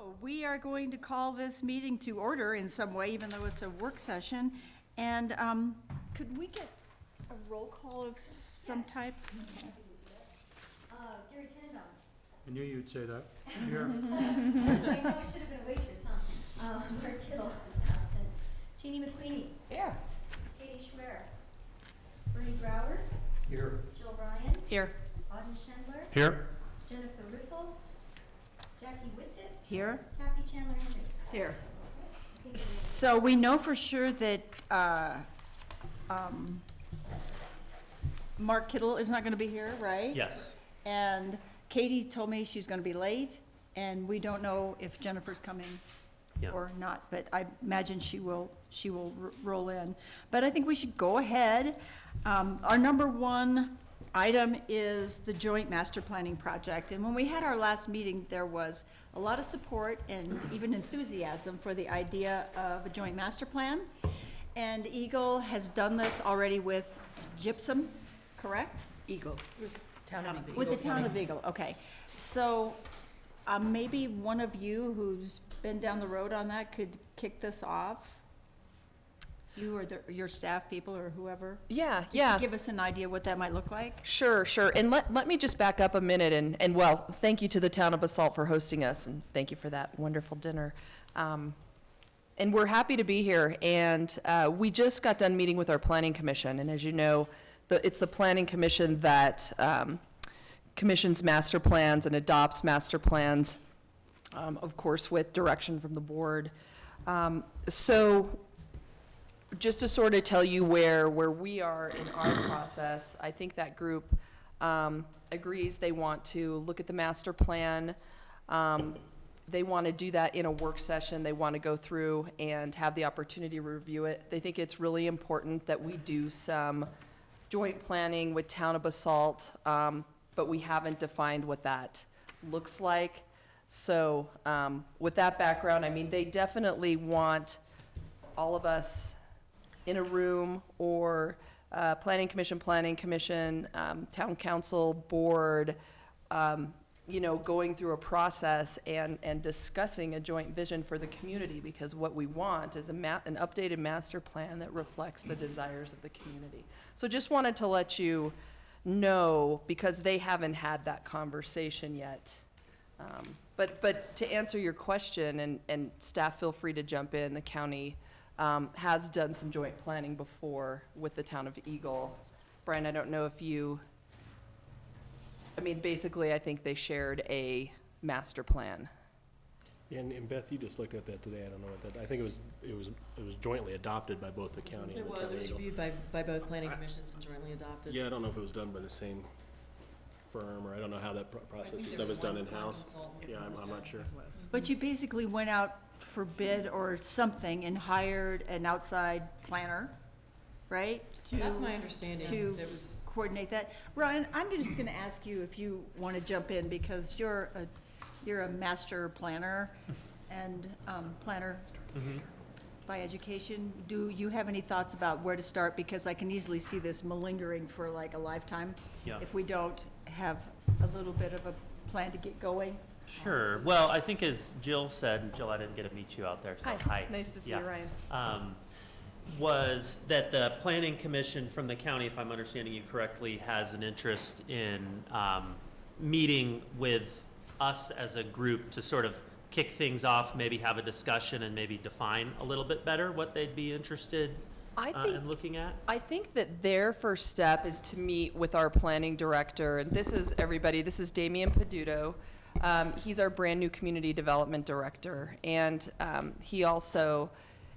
So we are going to call this meeting to order in some way, even though it's a work session. And could we get a roll call of some type? Gary Tannenbaum. I knew you'd say that. Here. I know I should have been a waitress, huh? Mark Kittle is absent. Jeannie McQueenie. Here. Katie Schwer. Bernie Brower. Here. Jill Bryan. Here. Auden Schendler. Here. Jennifer Riffle. Jackie Whitsitt. Here. Kathy Chandler Henry. Here. So we know for sure that Mark Kittle is not going to be here, right? Yes. And Katie told me she's going to be late, and we don't know if Jennifer's coming Yeah. or not, but I imagine she will roll in. But I think we should go ahead. Our number one item is the joint master planning project. And when we had our last meeting, there was a lot of support and even enthusiasm for the idea of a joint master plan. And Eagle has done this already with gypsum, correct? Eagle. Town of Eagle. With the town of Eagle, okay. So maybe one of you who's been down the road on that could kick this off? You or your staff people or whoever? Yeah, Just yeah. to give us an idea what that might look like? Sure, sure. And let me just back up a minute and well, thank you to the town of Basalt for hosting us and thank you for that wonderful dinner. And we're happy to be here. And we just got done meeting with our planning commission. And as you know, it's the planning commission that commissions master plans and adopts master plans, of course, with direction from the board. So just to sort of tell you where we are in our process, I think that group agrees they want to look at the master plan. They want to do that in a work session. They want to go through and have the opportunity to review it. They think it's really important that we do some joint planning with Town of Basalt, but we haven't defined what that looks like. So with that background, I mean, they definitely want all of us in a room or planning commission, town council, board, going through a process and discussing a joint vision for the community, because what we want is an updated master plan that reflects the desires of the community. So just wanted to let you know, because they haven't had that conversation yet. But to answer your question, and staff feel free to jump in, the county has done some joint planning before with the town of Eagle. Brian, I don't know if basically I think they shared a master plan. Yeah, and Beth, you just looked at that today. I don't know what that, I think it was jointly adopted by both the county and the town of It was Eagle. reviewed by both planning commissions and jointly adopted. Yeah, I don't know if it was done by the same firm, or I don't know how that process is. That was done in-house? Yeah, I'm not sure. But you basically went out for bid or something and hired an outside planner, right? That's my understanding. To There was, coordinate that. Ryan, I'm just gonna ask you if you want to jump in, because you're a master planner and planner by education. Do you have any thoughts about where to start? Because I can easily see this malingering for like a lifetime. Yeah. If we don't have a little bit of a plan to get going. Sure. Well, I think as Jill said, Jill, I didn't get to meet you out there, so hi. Nice to see Yeah. you, Ryan. Was that the planning commission from the county, if I'm understanding you correctly, has an interest in meeting with us as a group to sort of kick things off, maybe have a discussion and maybe define a little bit better what they'd be interested in looking at? I think that their first step is to meet with our planning director, and this is Damian Peduto. He's our brand new community development director, and he also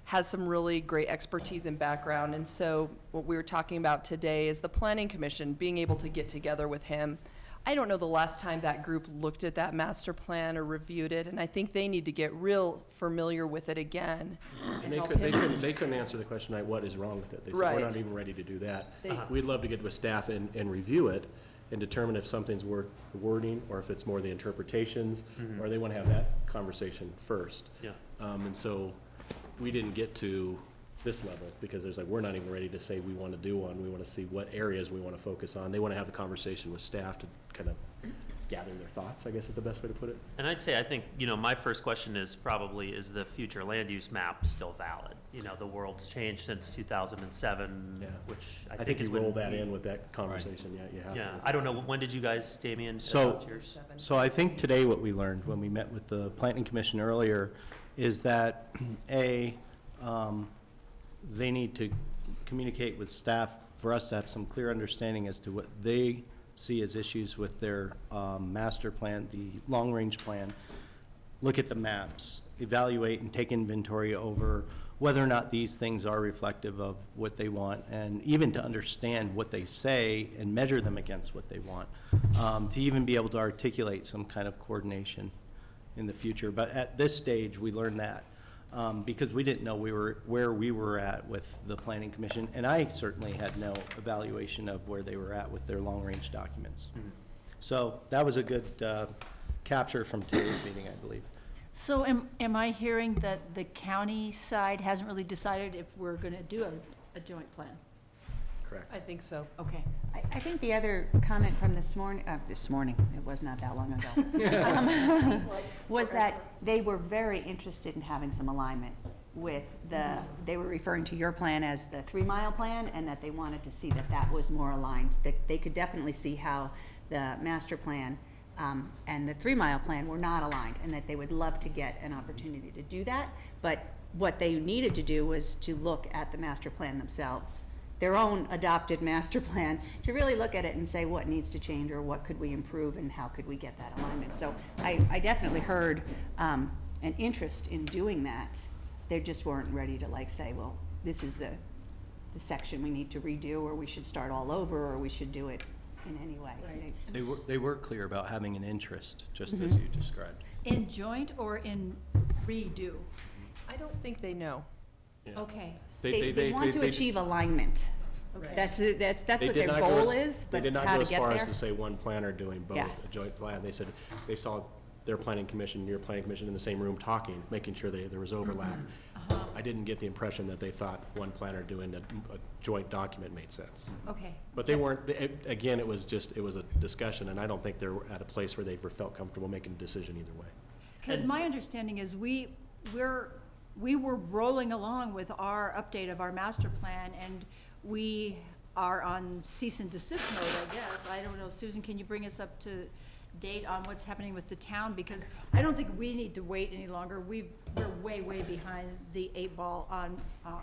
has some really great expertise and background. And so what we were talking about today is the planning commission being able to get together with him. I don't know the last time that group looked at that master plan or reviewed it, and I think they need to get real familiar with it again. And they couldn't answer the question, like, what is wrong with it? They said, Right. we're not even ready to do that. They- We'd love to get with staff and review it and determine if something's worth the wording, or if it's more the interpretations, or they want to have that conversation first. Yeah. And so we didn't get to this level, because there's like, we're not even ready to say we want to do one. We want to see what areas we want to focus on. They want to have a conversation with staff to kind of gather their thoughts, I guess is the best way to put it. And I'd say, I think, my first question is probably, is the future land use map still valid? The world's changed since 2007, Yeah. which I I think think you is roll when that we- in with that conversation, yeah, you have to. Yeah, I don't know, when did you guys, Damien, So- announce yours? So I think today what we learned when we met with the planning commission earlier is that, they need to communicate with staff for us to have some clear understanding as to what they see as issues with their master plan, the long-range plan. Look at the maps, evaluate and take inventory over whether or not these things are reflective of what they want, and even to understand what they say and measure them against what they want, to even be able to articulate some kind of coordination in the future. But at this stage, we learned that because we didn't know where we were at with the planning commission, and I certainly had no evaluation of where they were at with their long-range documents. So that was a good capture from today's meeting, I believe. So am I hearing that the county side hasn't really decided if we're gonna do a joint plan? Correct. I think so. Okay. I think the other comment from this morning, it was not that long ago, was that they were very interested in having some alignment with they were referring to your plan as the 3 Mile plan, and that they wanted to see that that was more aligned, that they could definitely see how the master plan and the 3 Mile plan were not aligned, and that they would love to get an opportunity to do that. But what they needed to do was to look at the master plan themselves, their own adopted master plan, to really look at it and say what needs to change, or what could we improve, and how could we get that alignment. So I definitely heard an interest in doing that. They just weren't ready to say, well, this is the section we need to redo, or we should start all over, or we should do it in any way. Right. They were clear about having an interest, just as you described. In joint or in redo? I don't think they know. Yeah. Okay. They want to achieve alignment. Okay. That's what They did their not go goal as- is, They but did not how go to as get far as there. to say one planner doing both, Yeah. a joint plan. They said they saw their planning commission, your planning commission in the same room talking, making sure there was overlap. I didn't get the impression that they thought one planner doing a joint document made sense. Okay. But they weren't, again, it was a discussion, and I don't think they're at a place where they felt comfortable making a decision either way. Because my understanding is we were rolling along with our update of our master plan, and we are on cease and desist mode, I guess. I don't know, Susan, can you bring us up to date on what's happening with the town? Because I don't think we need to wait any longer. We're way, way behind the 8 ball on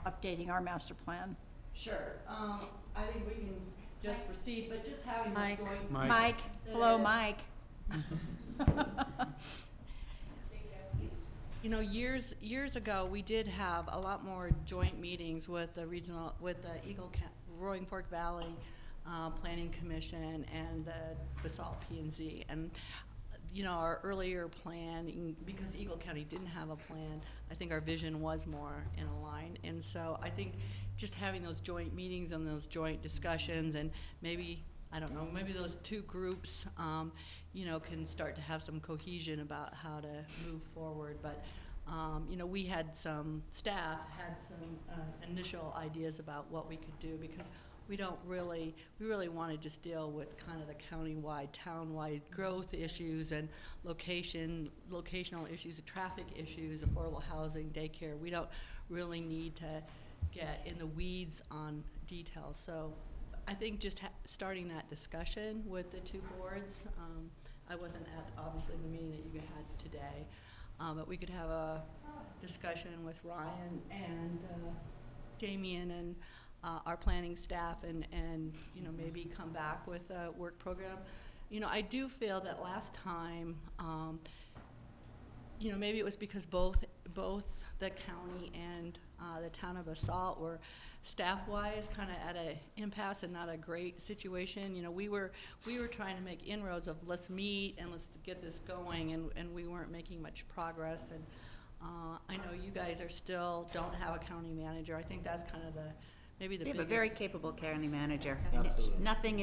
updating our master plan. Sure, I think we can just proceed, but just having the Mike. joint. Mike, hello, Mike. Years ago, we did have a lot more joint meetings with the Roaring Fork Valley Planning Commission and the Basalt P&Z. And, our earlier plan, because Eagle County didn't have a plan, I think our vision was more in a line. And so I think just having those joint meetings and those joint discussions, and maybe, I don't know, maybe those two groups, can start to have some cohesion about how to move forward. But, we had some initial ideas about what we could do, because we really want to just deal with kind of the countywide, townwide growth issues and locational issues, traffic issues, affordable housing, daycare. We don't really need to get in the weeds on details. So I think just starting that discussion with the two boards, I wasn't at, obviously, the meeting that you had today, but we could have a discussion with Ryan and Damien and our planning staff, and maybe come back with a work program. I do feel that last time, maybe it was because both the county and the town of Basalt were staff-wise kind of at an impasse and not a great situation. We were trying to make inroads of let's meet and let's get this going, and we weren't making much progress. And I know you guys don't have a county manager. I think that's kind of maybe the We have biggest. a very capable county manager. Absolutely. Nothing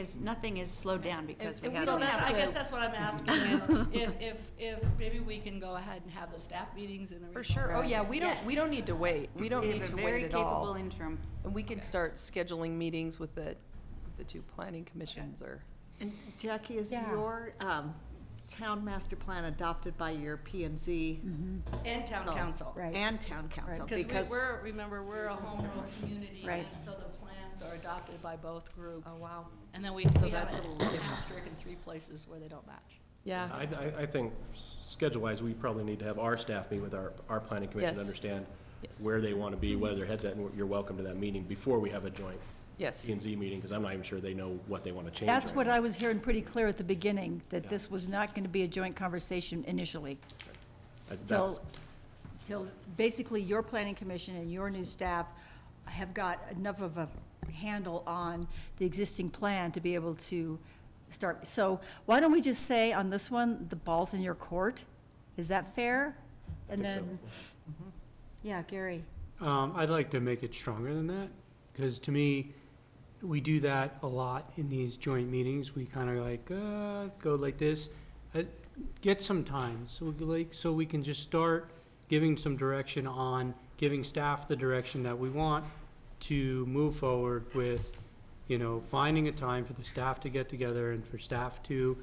is slowed down because we And we have. don't I guess that's what I'm asking is if maybe we can go ahead and have the staff meetings in the. For sure. Oh, yeah, we Yes. don't need to wait. We don't need to wait at We have a very all. capable interim. And we can start scheduling meetings with the two planning commissions or. And Jackie, is Yeah. your town master plan adopted by your P and Z. And town So- council. Right. And town council, Because remember, we're a home rule community, Right. and so the plans are adopted by both groups. Oh, wow. And then we So have that's an a little asterisk in 3 places where they don't match. Yeah, I think schedule-wise, we probably need to have our staff meet with our planning commission to Yes. understand Yes. where they want to be, where their head's at, and you're welcome to that meeting before we have a joint yes. P and Z meeting, because I'm not even sure they know what they want to change. That's right what now. I was hearing pretty clear at the beginning, that this was not going to be a joint conversation initially. That's- Till basically your planning commission and your new staff have got enough of a handle on the existing plan to be able to start. So why don't we just say on this one, the ball's in your court? Is that fair? And think so. then, yeah, Gary. I'd like to make it stronger than that, because to me, we do that a lot in these joint meetings. We kind of like, go like this. Get some time, so we can just start giving some direction on, giving staff the direction that we want to move forward with, finding a time for the staff to get together and for staff to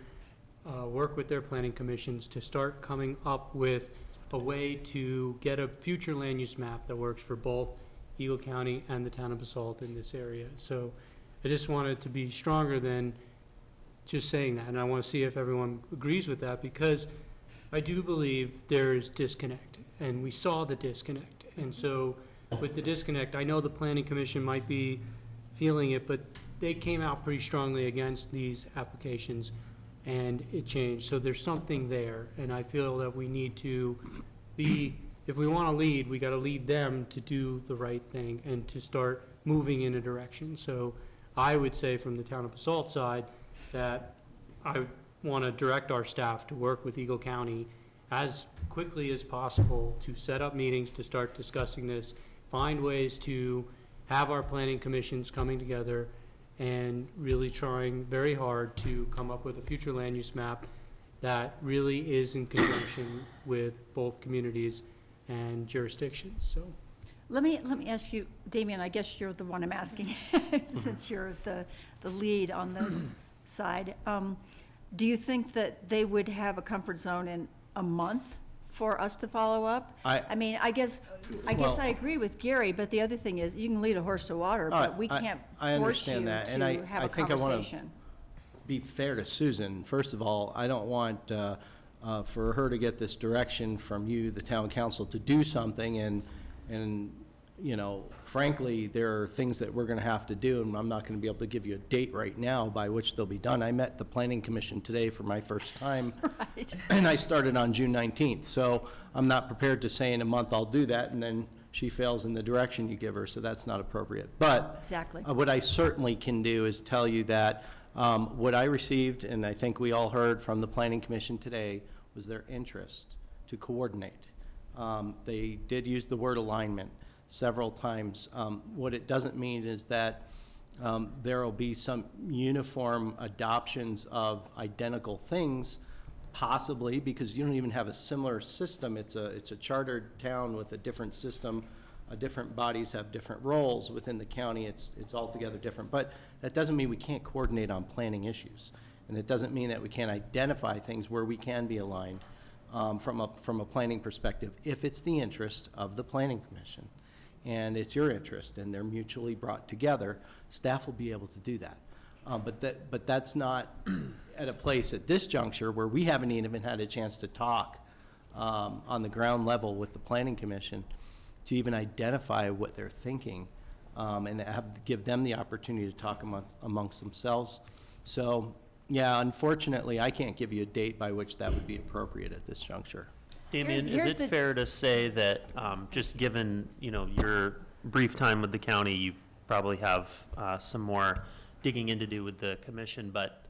work with their planning commissions to start coming up with a way to get a future land use map that works for both Eagle County and the town of Basalt in this area. So I just want it to be stronger than just saying that, and I want to see if everyone agrees with that, because I do believe there's disconnect, and we saw the disconnect. And so with the disconnect, I know the planning commission might be feeling it, but they came out pretty strongly against these applications, and it changed. So there's something there, and I feel that we need to be, if we want to lead, we got to lead them to do the right thing and to start moving in a direction. So I would say from the town of Basalt side that I want to direct our staff to work with Eagle County as quickly as possible to set up meetings, to start discussing this, find ways to have our planning commissions coming together and really trying very hard to come up with a future land use map that really is in conjunction with both communities and jurisdictions, so. Let me ask you, Damien, I guess you're the one I'm asking, since you're the lead on this side. Do you think that they would have a comfort zone in a month for us to follow up? I mean, I guess Well- I agree with Gary, but the other thing is, you can lead a horse to water, but we can't I force you understand that, and to have I a think I wanna conversation. be fair to Susan. First of all, I don't want for her to get this direction from you, the town council, to do something, and frankly, there are things that we're going to have to do, and I'm not going to be able to give you a date right now by which they'll be done. I met the planning commission today for my first time, Right. and I started on June 19th, so I'm not prepared to say in a month I'll do that, and then she fails in the direction you give her, so that's not appropriate. But Exactly. what I certainly can do is tell you that what I received, and I think we all heard from the planning commission today, was their interest to coordinate. They did use the word alignment several times. What it doesn't mean is that there will be some uniform adoptions of identical things, possibly, because you don't even have a similar system. It's a chartered town with a different system. Different bodies have different roles within the county. It's altogether different. But that doesn't mean we can't coordinate on planning issues. And it doesn't mean that we can't identify things where we can be aligned from a planning perspective, if it's the interest of the planning commission and it's your interest and they're mutually brought together, staff will be able to do that. But that's not at a place at this juncture where we haven't even had a chance to talk on the ground level with the planning commission to even identify what they're thinking and give them the opportunity to talk amongst themselves. So, yeah, unfortunately, I can't give you a date by which that would be appropriate at this juncture. Damien, Here's is the- it fair to say that, just given, your brief time with the county, you probably have some more digging in to do with the commission, but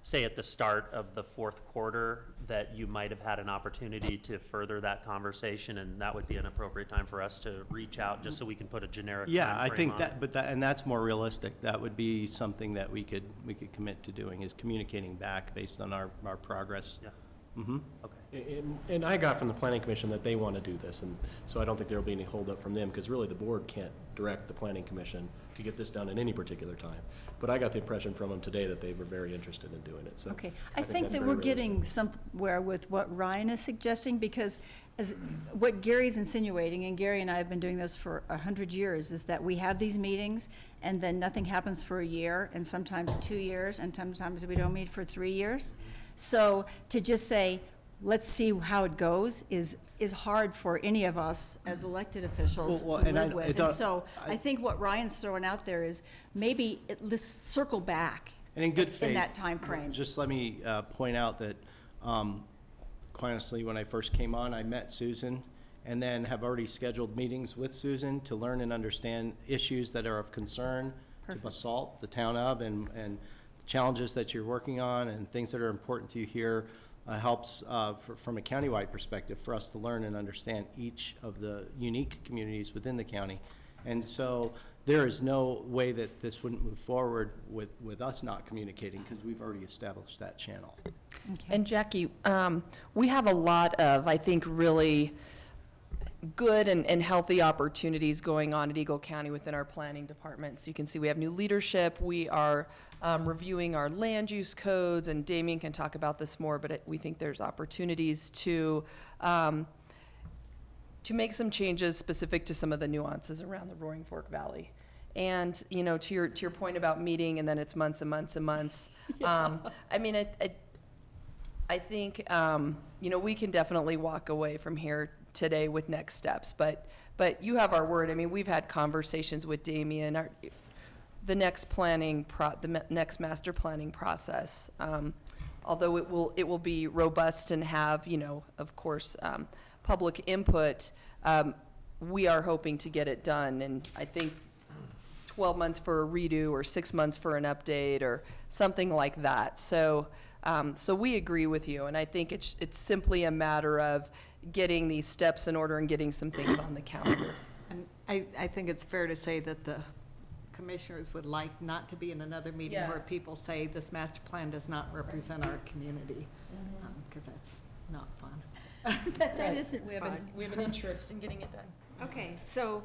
say at the start of the fourth quarter, that you might have had an opportunity to further that conversation, and that would be an appropriate time for us to reach out, just so we can put a generic Yeah, I timeframe think on that, it? and that's more realistic. That would be something that we could commit to doing, is communicating back based on our progress. Yeah. Mm-hmm. Okay. And I got from the planning commission that they want to do this, and so I don't think there'll be any holdup from them, because really the board can't direct the planning commission could get this done in any particular time. But I got the impression from them today that they were very interested in doing it, so. Okay, I think that's that very we're realistic. getting somewhere with what Ryan is suggesting, because as, what Gary's insinuating, and Gary and I have been doing this for 100 years, is that we have these meetings, and then nothing happens for a year, and sometimes 2 years, and sometimes we don't meet for 3 years. So to just say, let's see how it goes, is hard for any of us as elected officials Well, to and I- live I with. And don't- so I- I think what Ryan's throwing out there is maybe let's circle back And in good faith. in that timeframe. Just let me point out that, quite honestly, when I first came on, I met Susan, and then have already scheduled meetings with Susan to learn and understand issues that are of concern to Perfect. Basalt, the town of, and challenges that you're working on, and things that are important to you here. Helps from a countywide perspective for us to learn and understand each of the unique communities within the county. And so there is no way that this wouldn't move forward with us not communicating, because we've already established that channel. And Jackie, we have a lot of, I think, really good and healthy opportunities going on at Eagle County within our planning department. So you can see we have new leadership. We are reviewing our land use codes, and Damien can talk about this more, but we think there's opportunities to make some changes specific to some of the nuances around the Roaring Fork Valley. And, you know, to your point about meeting, and then it's months and months and months. I mean, I think, you know, we can definitely walk away from here today with next steps, but you have our word. I mean, we've had conversations with Damien, the next next master planning process, although it will be robust and have, you know, of course, public input, we are hoping to get it done. And I think 12 months for a redo, or 6 months for an update, or something like that. So we agree with you, and I think it's simply a matter of getting these steps in order and getting some things on the calendar. And I think it's fair to say that the commissioners would like not to be in another meeting Yeah. where people say this master plan does not represent our community, because that's not fun. That isn't We have fun. we have an interest in getting it done. Okay, so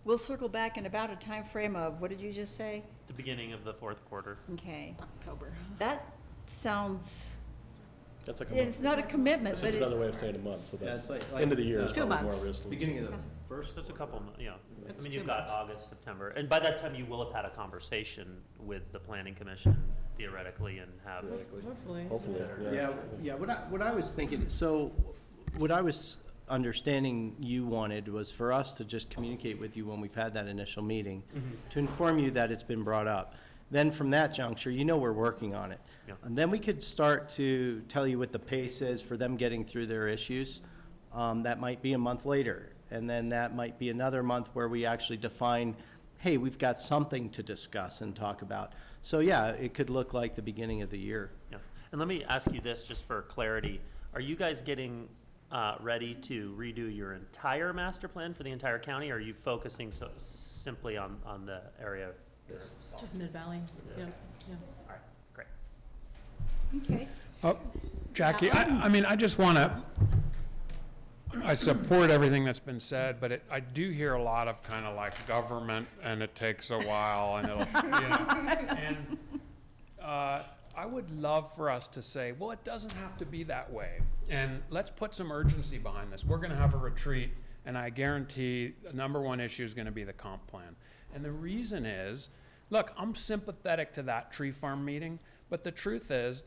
we'll circle back in about a time frame of, what did you just say? The beginning of the fourth quarter. Okay, October. that sounds, That's like a it's month. not a commitment, That's but just it, another way of saying a month, so Yeah, that's, it's like end of the year is 2 probably more months. realistic. Beginning of the first. Just a couple, yeah. I It's mean, 2 you've got months. August, September, and by that time you will have had a conversation with the planning commission theoretically and have. Theoretically. Hopefully. Hopefully, Yeah, what I was thinking, so what I was understanding you wanted was for us to just communicate with you when we've had that initial meeting, to inform you that it's been brought up. Then from that juncture, you know we're working on it. Yeah. And then we could start to tell you what the pace is for them getting through their issues. That might be a month later. And then that might be another month where we actually define, hey, we've got something to discuss and talk about. So yeah, it could look like the beginning of the year. Yeah, and let me ask you this, just for clarity. Are you guys getting ready to redo your entire master plan for the entire county, or are you focusing simply on the area? Yes. Just Mid-Valley, yeah, yeah. All right, great. okay. Jackie, I mean, I just want to, I support everything that's been said, but I do hear a lot of kind of like government, and it takes a while, and it'll, you know. And I would love for us to say, well, it doesn't have to be that way, and let's put some urgency behind this. We're going to have a retreat, and I guarantee the number one issue is going to be the comp plan. And the reason is, look, I'm sympathetic to that tree farm meeting, but the truth is,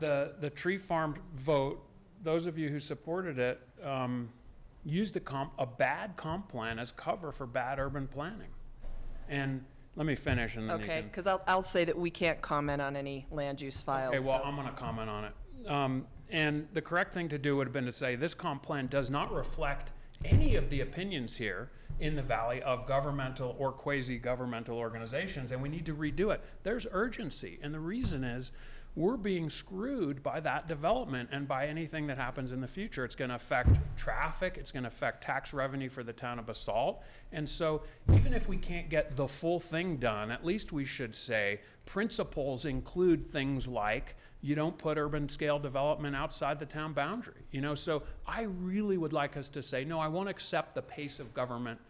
the tree farm vote, those of you who supported it, used a bad comp plan as cover for bad urban planning. And let me finish, and then you Okay, can. because I'll say that we can't comment on any land use files. Okay, well, so- I'm going to comment on it. And the correct thing to do would have been to say, this comp plan does not reflect any of the opinions here in the valley of governmental or quasi-governmental organizations, and we need to redo it. There's urgency, and the reason is we're being screwed by that development and by anything that happens in the future. It's going to affect traffic, it's going to affect tax revenue for the town of Basalt, and so even if we can't get the full thing done, at least we should say principles include things like you don't put urban scale development outside the town boundary, you know. So I really would like us to say, no, I won't accept the pace of government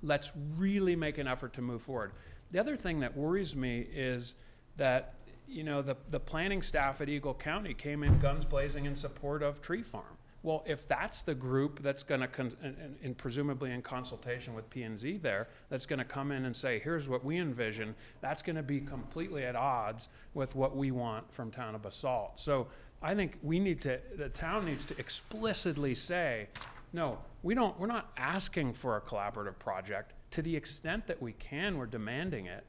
Let's really make an effort to move forward. The other thing that worries me is that, you know, the planning staff at Eagle County came in guns blazing in support of Tree Farm. Well, if that's the group that's going to, and presumably in consultation with P&Z there, that's going to come in and say, here's what we envision, that's going to be completely at odds with what we want from town of Basalt. So I think the town needs to explicitly say, no, we're not asking for a collaborative project. To the extent that we can, we're demanding it.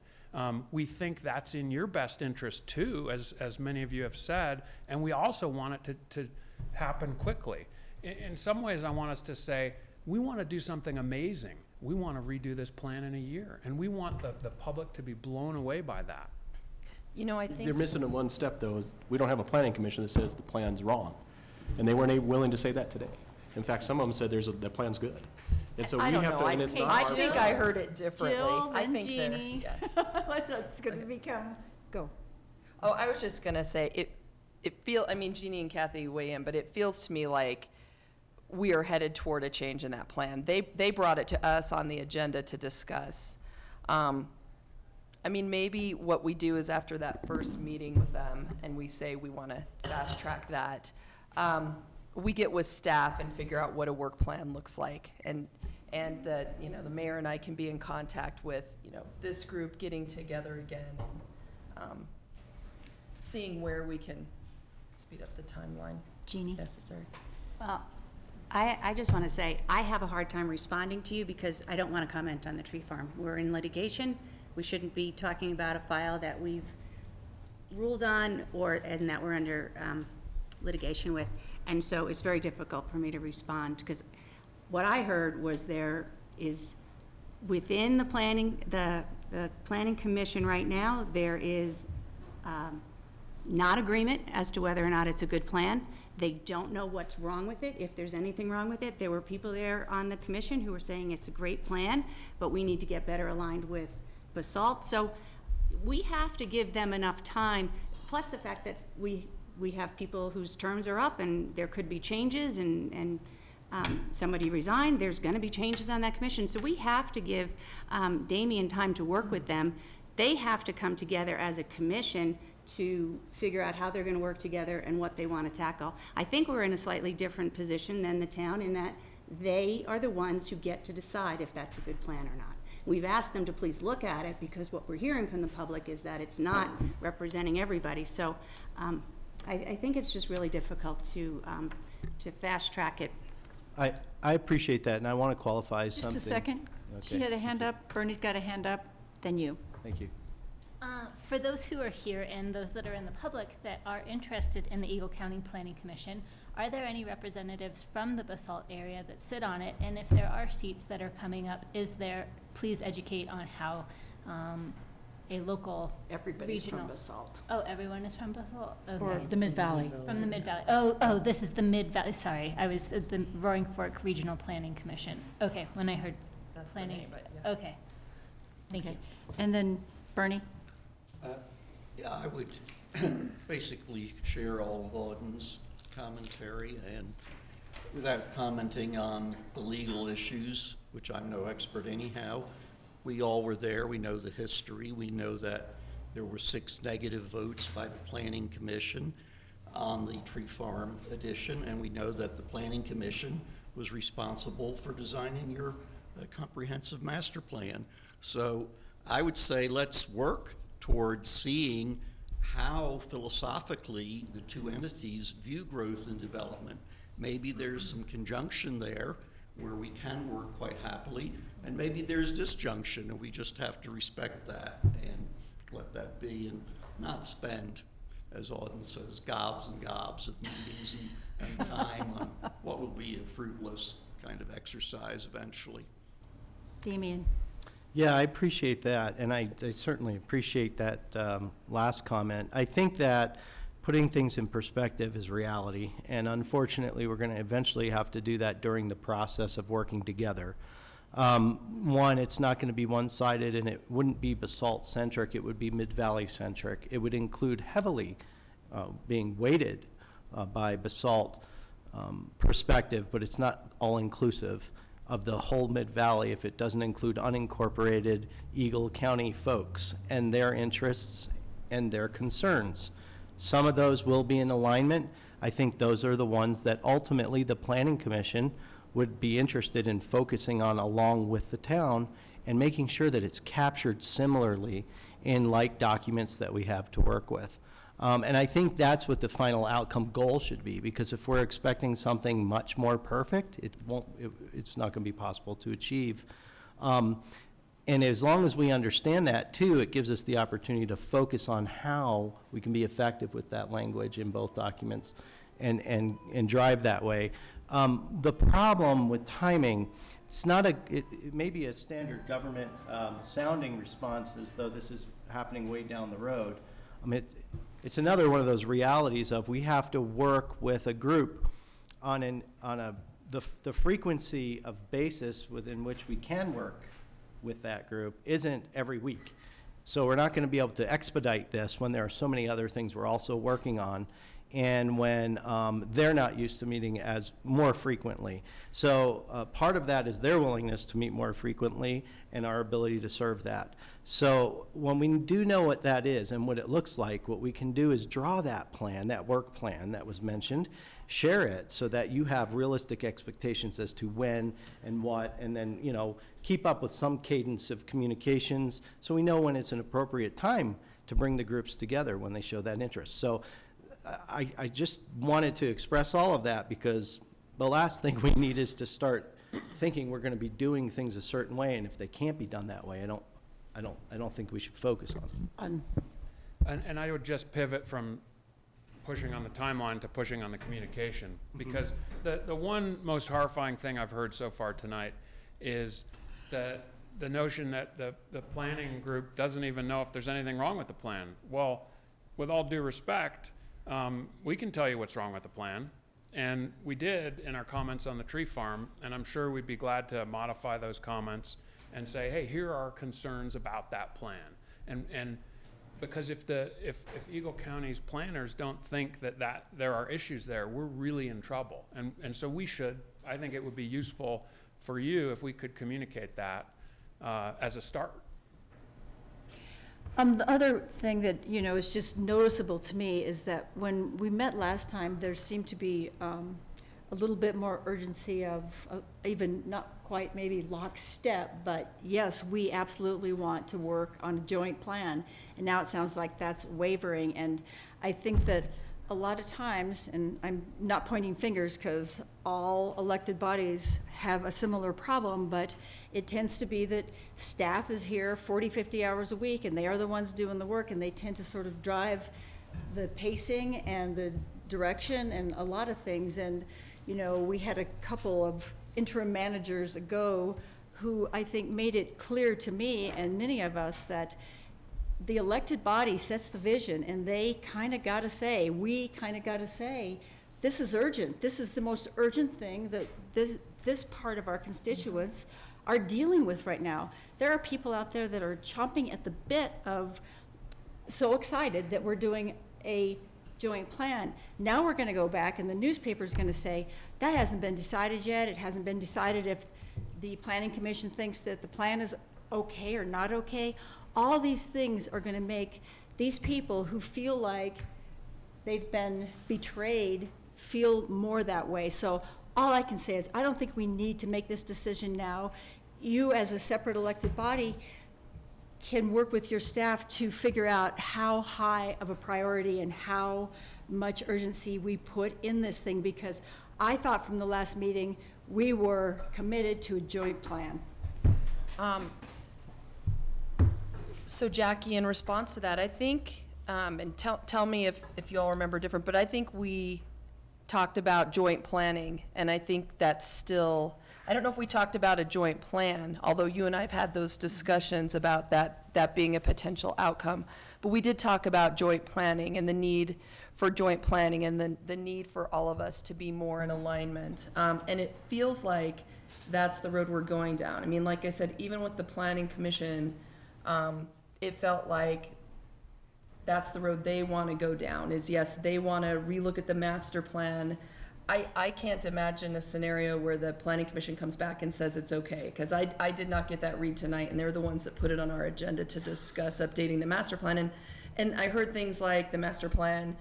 We think that's in your best interest too, as many of you have said, and we also want it to happen quickly. In some ways, I want us to say, we want to do something amazing. We want to redo this plan in a year, and we want the public to be blown away by that. You know, I think. They're missing in one step, though, is we don't have a planning commission that says the plan's wrong. And they weren't willing to say that today. In fact, some of them said the plan's good. And so we I don't have know. to, and it's not I our think plan. I heard it differently. Jill, I then think they're- Jeannie. yeah. It's going to become, go. Oh, I was just gonna say, I mean, Jeannie and Kathy weigh in, but it feels to me like we are headed toward a change in that plan. They brought it to us on the agenda to discuss. I mean, maybe what we do is after that first meeting with them, and we say we wanna fast track that, we get with staff and figure out what a work plan looks like. And that, you know, the mayor and I can be in contact with, you know, this group getting together again and, seeing where we can speed up the timeline Jeannie? necessary. Well, I just want to say, I have a hard time responding to you because I don't want to comment on the tree farm. We're in litigation. We shouldn't be talking about a file that we've ruled on and that we're under litigation with. And so it's very difficult for me to respond because what I heard was there is, within the planning commission right now, there is not agreement as to whether or not it's a good plan. They don't know what's wrong with it, if there's anything wrong with it. There were people there on the commission who were saying it's a great plan, but we need to get better aligned with Basalt. So we have to give them enough time, plus the fact that we have people whose terms are up and there could be changes and somebody resigned, there's gonna be changes on that commission. So we have to give Damien time to work with them. They have to come together as a commission to figure out how they're gonna work together and what they wanna tackle. I think we're in a slightly different position than the town in that they are the ones who get to decide if that's a good plan or not. We've asked them to please look at it because what we're hearing from the public is that it's not representing everybody. So I think it's just really difficult to fast track it. I appreciate that, and I want to qualify something. Just a second. She Okay. had a hand up. Bernie's got a hand up, then you. Thank you. For those who are here and those that are in the public that are interested in the Eagle County Planning Commission, are there any representatives from the Basalt area that sit on it? And if there are seats that are coming up, please educate on how a local Everybody's from regional. Basalt. Oh, everyone is from Basalt? Or Okay. the Mid-Valley. From the Mid-Valley. Oh, this is the Mid-Valley, sorry. I was at the Roaring Fork Regional Planning Commission. Okay, when I heard That's the planning, name, but yeah. okay. Thank you. Okay. And then Bernie? Yeah, I would basically share all of Auden's commentary, and without commenting on the legal issues, which I'm no expert anyhow, we all were there, we know the history, we know that there were 6 negative votes by the Planning Commission on the Tree Farm addition, and we know that the Planning Commission was responsible for designing your comprehensive master plan. So I would say let's work towards seeing how philosophically the two entities view growth and development. Maybe there's some conjunction there where we can work quite happily, and maybe there's disjunction, and we just have to respect that and let that be and not spend, as Auden says, gobs and gobs of meetings and time on what will be a fruitless kind of exercise eventually. Damien? Yeah, I appreciate that, and I certainly appreciate that last comment. I think that putting things in perspective is reality, and unfortunately, we're going to eventually have to do that during the process of working together. One, it's not going to be one-sided, and it wouldn't be Basalt-centric, it would be Mid-Valley-centric. It would include heavily being weighted by Basalt perspective, but it's not all-inclusive. of the whole Mid-Valley if it doesn't include unincorporated Eagle County folks and their interests and their concerns. Some of those will be in alignment. I think those are the ones that ultimately the Planning Commission would be interested in focusing on along with the town and making sure that it's captured similarly in like documents that we have to work with. And I think that's what the final outcome goal should be, because if we're expecting something much more perfect, it's not going to be possible to achieve. And as long as we understand that too, it gives us the opportunity to focus on how we can be effective with that language in both documents and drive that way. The problem with timing, it's not it may be a standard government sounding response as though this is happening way down the road. I mean, it's another one of those realities of we have to work with a group on the frequency of basis within which we can work with that group isn't every week. So we're not going to be able to expedite this when there are so many other things we're also working on, and when they're not used to meeting as more frequently. So part of that is their willingness to meet more frequently and our ability to serve that. So when we do know what that is and what it looks like, what we can do is draw that plan, that work plan that was mentioned, share it so that you have realistic expectations as to when and what, and then, you know, keep up with some cadence of communications so we know when it's an appropriate time to bring the groups together when they show that interest. So I just wanted to express all of that because the last thing we need is to start thinking we're going to be doing things a certain way, and if they can't be done that way, I don't think we should focus on. And I would just pivot from pushing on the timeline to pushing on the communication, because the one most horrifying thing I've heard so far tonight is the notion that the planning group doesn't even know if there's anything wrong with the plan. Well, with all due respect, we can tell you what's wrong with the plan, and we did in our comments on the tree farm, and I'm sure we'd be glad to modify those comments and say, hey, here are our concerns about that plan. And because if Eagle County's planners don't think that there are issues there, we're really in trouble. And so I think it would be useful for you if we could communicate that as a start. The other thing that, you know, is just noticeable to me is that when we met last time, there seemed to be a little bit more urgency of even not quite maybe lockstep, but yes, we absolutely want to work on a joint plan. And now it sounds like that's wavering. And I think that a lot of times, and I'm not pointing fingers because all elected bodies have a similar problem, but it tends to be that staff is here 40, 50 hours a week, and they are the ones doing the work, and they tend to sort of drive the pacing and the direction and a lot of things. And, you know, we had a couple of interim managers ago who I think made it clear to me and many of us that the elected body sets the vision, and they kind of got to say, we kind of got to say, this is urgent. This is the most urgent thing that this part of our constituents are dealing with right now. There are people out there that are chomping at the bit of so excited that we're doing a joint plan. Now we're going to go back, and the newspaper's going to say, that hasn't been decided yet. It hasn't been decided if the Planning Commission thinks that the plan is okay or not okay. All these things are going to make these people who feel like they've been betrayed feel more that way. So all I can say is I don't think we need to make this decision now. You, as a separate elected body, can work with your staff to figure out how high of a priority and how much urgency we put in this thing, because I thought from the last meeting we were committed to a joint plan. So Jackie, in response to that, I think, and tell me if you all remember different, but I think we talked about joint planning, and I think that's still, I don't know if we talked about a joint plan, although you and I have had those discussions about that being a potential outcome. But we did talk about joint planning and the need for joint planning and the need for all of us to be more in alignment. And it feels like that's the road we're going down. I mean, like I said, even with the Planning Commission, it felt like that's the road they want to go down, is yes, they want to relook at the master plan. I can't imagine a scenario where the planning commission comes back and says it's okay, because I did not get that read tonight, and they're the ones that put it on our agenda to discuss updating the master plan, and I heard things like the master plan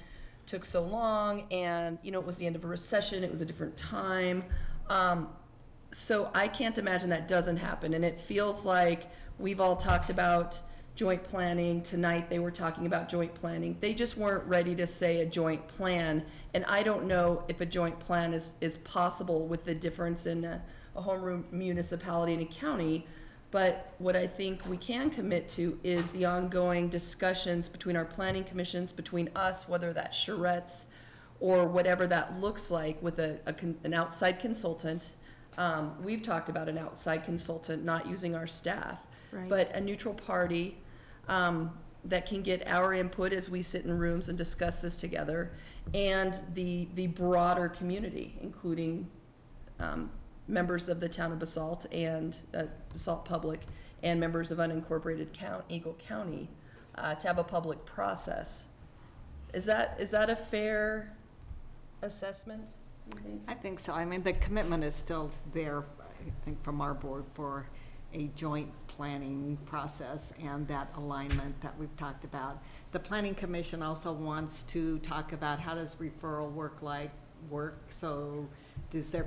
took so long, and, you know, it was the end of a recession, it was a different time. So I can't imagine that doesn't happen, and it feels like we've all talked about joint planning. Tonight, they were talking about joint planning. They just weren't ready to say a joint plan, and I don't know if a joint plan is possible with the difference in a home municipality and a county, but what I think we can commit to is the ongoing discussions between our planning commissions, between us, whether that's charrettes or whatever that looks like with an outside consultant. We've talked about an outside consultant not using our staff, Right. but a neutral party that can get our input as we sit in rooms and discuss this together, and the broader community, including members of the town of Basalt and Basalt Public, and members of unincorporated Eagle County, to have a public process. Is that a fair assessment, you think? I think so. I mean, the commitment is still there, I think, from our board for a joint planning process and that alignment that we've talked about. The planning commission also wants to talk about how does referral work. So does our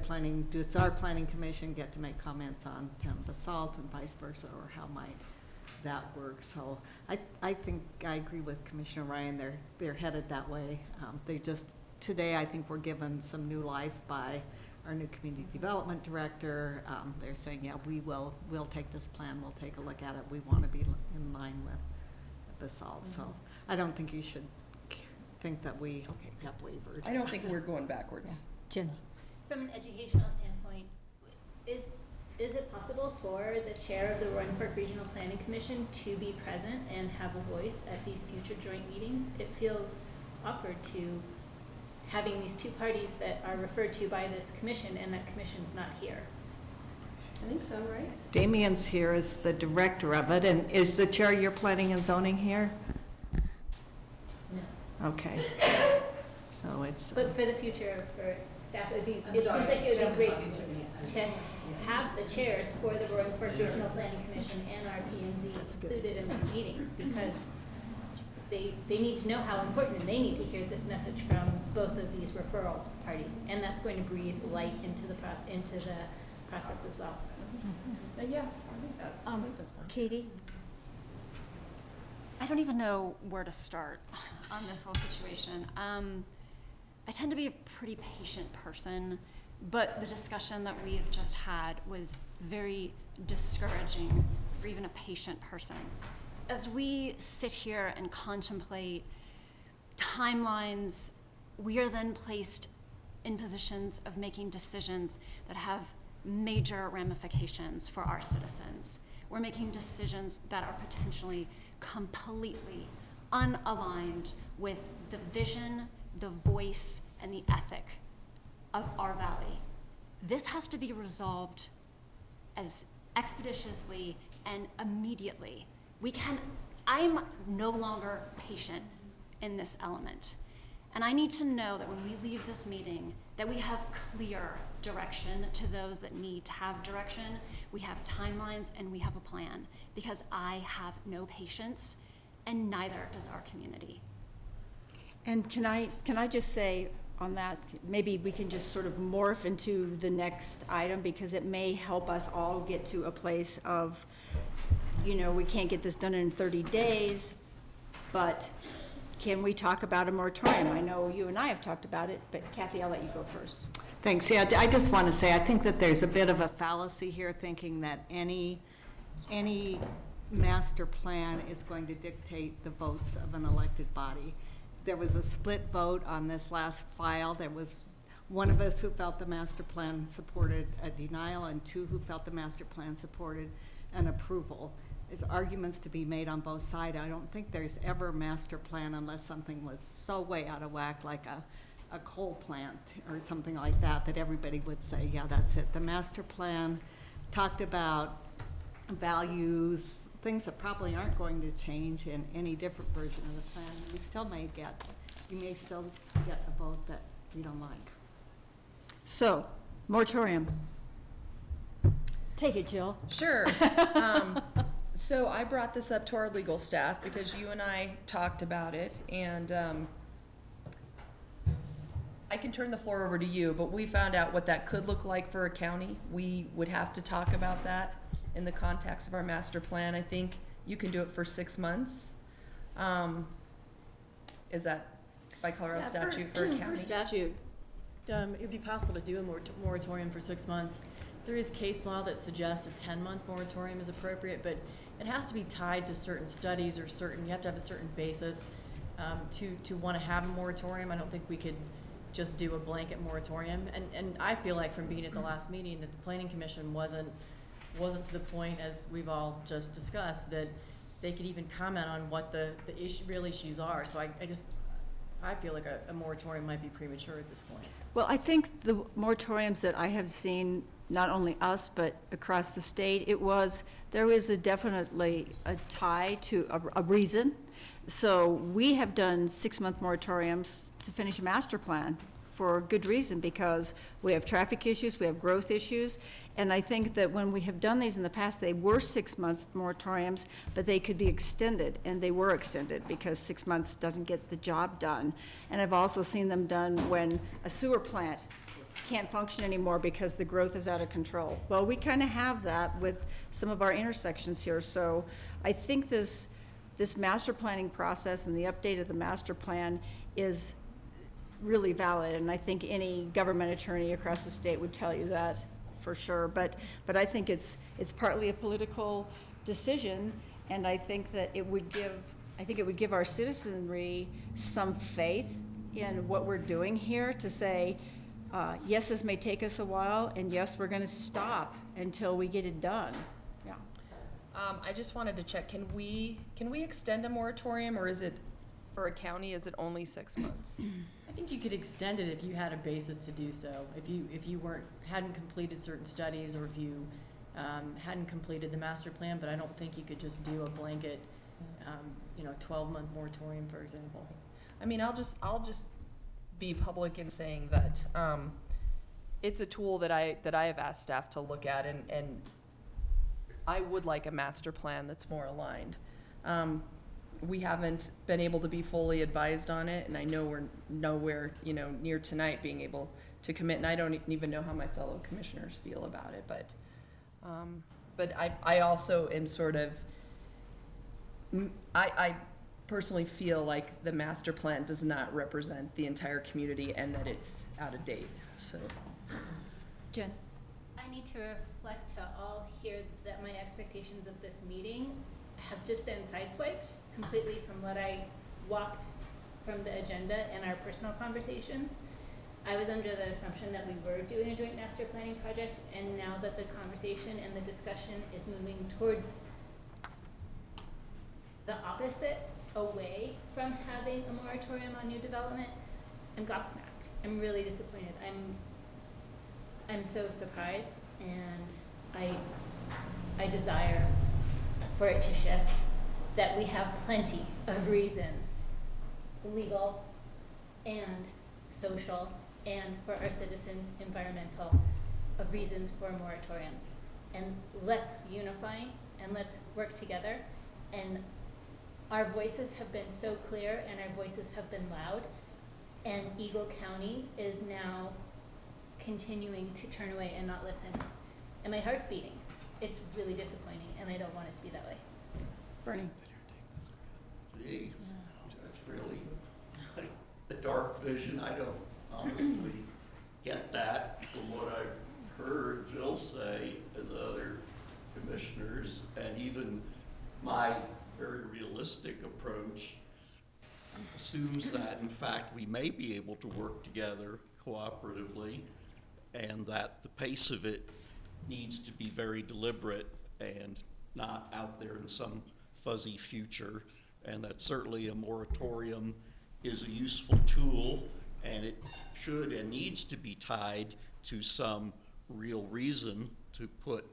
planning commission get to make comments on town of Basalt and vice versa, or how might that work? So I think I agree with Commissioner Ryan. They're headed that way. Today, I think we're given some new life by our new community development director. They're saying, yeah, we'll take this plan, we'll take a look at it. We want to be in line with Basalt. So I don't think you should think that we have wavered. I don't think we're going backwards. Jen? From an educational standpoint, is it possible for the chair of the Roaring Fork Regional Planning Commission to be present and have a voice at these future joint meetings? It feels awkward to having these two parties that are referred to by this commission, and that commission's not here. I think so, right? Damien's here as the director of it, and is the chair of your planning and zoning here? No. Okay. So it's. But for the future, for staff, it seems like it would be great to have the chairs for the Roaring Fork Regional Planning Commission and our P and Z included in these meetings, because they need to know how important, and they need to hear this message from both of these referral parties, and that's going to breathe light into the process as well. Yeah, I think that's fine. Katie? I don't even know where to start on this whole situation. I tend to be a pretty patient person, but the discussion that we have just had was very discouraging for even a patient person. As we sit here and contemplate timelines, we are then placed in positions of making decisions that have major ramifications for our citizens. We're making decisions that are potentially completely unaligned with the vision, the voice, and the ethic of our valley. This has to be resolved as expeditiously and immediately. I'm no longer patient in this element. And I need to know that when we leave this meeting, that we have clear direction to those that need to have direction. We have timelines and we have a plan, because I have no patience, and neither does our community. And can I just say on that, maybe we can just sort of morph into the next item, because it may help us all get to a place of, we can't get this done in 30 days, but can we talk about a moratorium? I know you and I have talked about it, but Kathy, I'll let you go first. Thanks. Yeah, I just want to say, I think that there's a bit of a fallacy here, thinking that any master plan is going to dictate the votes of an elected body. There was a split vote on this last file. There was one of us who felt the master plan supported a denial, and two who felt the master plan supported an approval. There's arguments to be made on both sides. I don't think there's ever a master plan unless something was so way out of whack, like a coal plant or something like that, that everybody would say, yeah, that's it. The master plan talked about values, things that probably aren't going to change in any different version of the plan. You may still get a vote that you don't like. So, moratorium. Take it, Jill. Sure. So I brought this up to our legal staff because you and I talked about it, and I can turn the floor over to you, but we found out what that could look like for a county. We would have to talk about that in the context of our master plan. I think you can do it for 6 months. Is that by Colorado statute for a county? Per statute, it would be possible to do a moratorium for 6 months. There is case law that suggests a 10-month moratorium is appropriate, but it has to be tied to certain studies or you have to have a certain basis to want to have a moratorium. I don't think we could just do a blanket moratorium. And I feel like from being at the last meeting that the Planning Commission wasn't to the point, as we've all just discussed, that they could even comment on what the real issues are. So I feel like a moratorium might be premature at this point. Well, I think the moratoriums that I have seen, not only us, but across the state, there was definitely a tie to a reason. So we have done 6-month moratoriums to finish a master plan for good reason, because we have traffic issues, we have growth issues, and I think that when we have done these in the past, they were 6-month moratoriums, but they could be extended, and they were extended because 6 months doesn't get the job done. And I've also seen them done when a sewer plant can't function anymore because the growth is out of control. Well, we kind of have that with some of our intersections here, so I think this master planning process and the update of the master plan is really valid, and I think any government attorney across the state would tell you that for sure. But I think it's partly a political decision, and I think that it would give our citizenry some faith in what we're doing here to say, yes, this may take us a while, and yes, we're going to stop until we get it done. Yeah. I just wanted to check, can we extend a moratorium, or is it, for a county, is it only 6 months? I think you could extend it if you had a basis to do so. If you hadn't completed certain studies, or if you hadn't completed the master plan, but I don't think you could just do a blanket, 12-month moratorium, for example. I mean, I'll just be public in saying that it's a tool that I have asked staff to look at, and I would like a master plan that's more aligned. We haven't been able to be fully advised on it, and I know we're nowhere, near tonight being able to commit, and I don't even know how my fellow commissioners feel about it, but I also am sort of, I personally feel like the master plan does not represent the entire community and that it's out of date, so. Jen? I need to reflect to all here that my expectations of this meeting have just been sideswiped completely from what I walked from the agenda and our personal conversations. I was under the assumption that we were doing a joint master planning project, and now that the conversation and the discussion is moving towards the opposite, away from having a moratorium on new development, I'm gobsmacked. I'm really disappointed. I'm so surprised, and I desire for it to shift, that we have plenty of reasons, legal and social, and for our citizens, environmental, of reasons for a moratorium. And let's unify and let's work together. And our voices have been so clear and our voices have been loud, and Eagle County is now continuing to turn away and not listen. And my heart's beating. It's really disappointing, and I don't want it to be that way. Bernie? Gee, that's really a dark vision. I don't honestly get that from what I've heard Jill say and the other commissioners, and even my very realistic approach assumes that, in fact, we may be able to work together cooperatively, and that the pace of it needs to be very deliberate and not out there in some fuzzy future, and that certainly a moratorium is a useful tool, and it should and needs to be tied to some real reason to put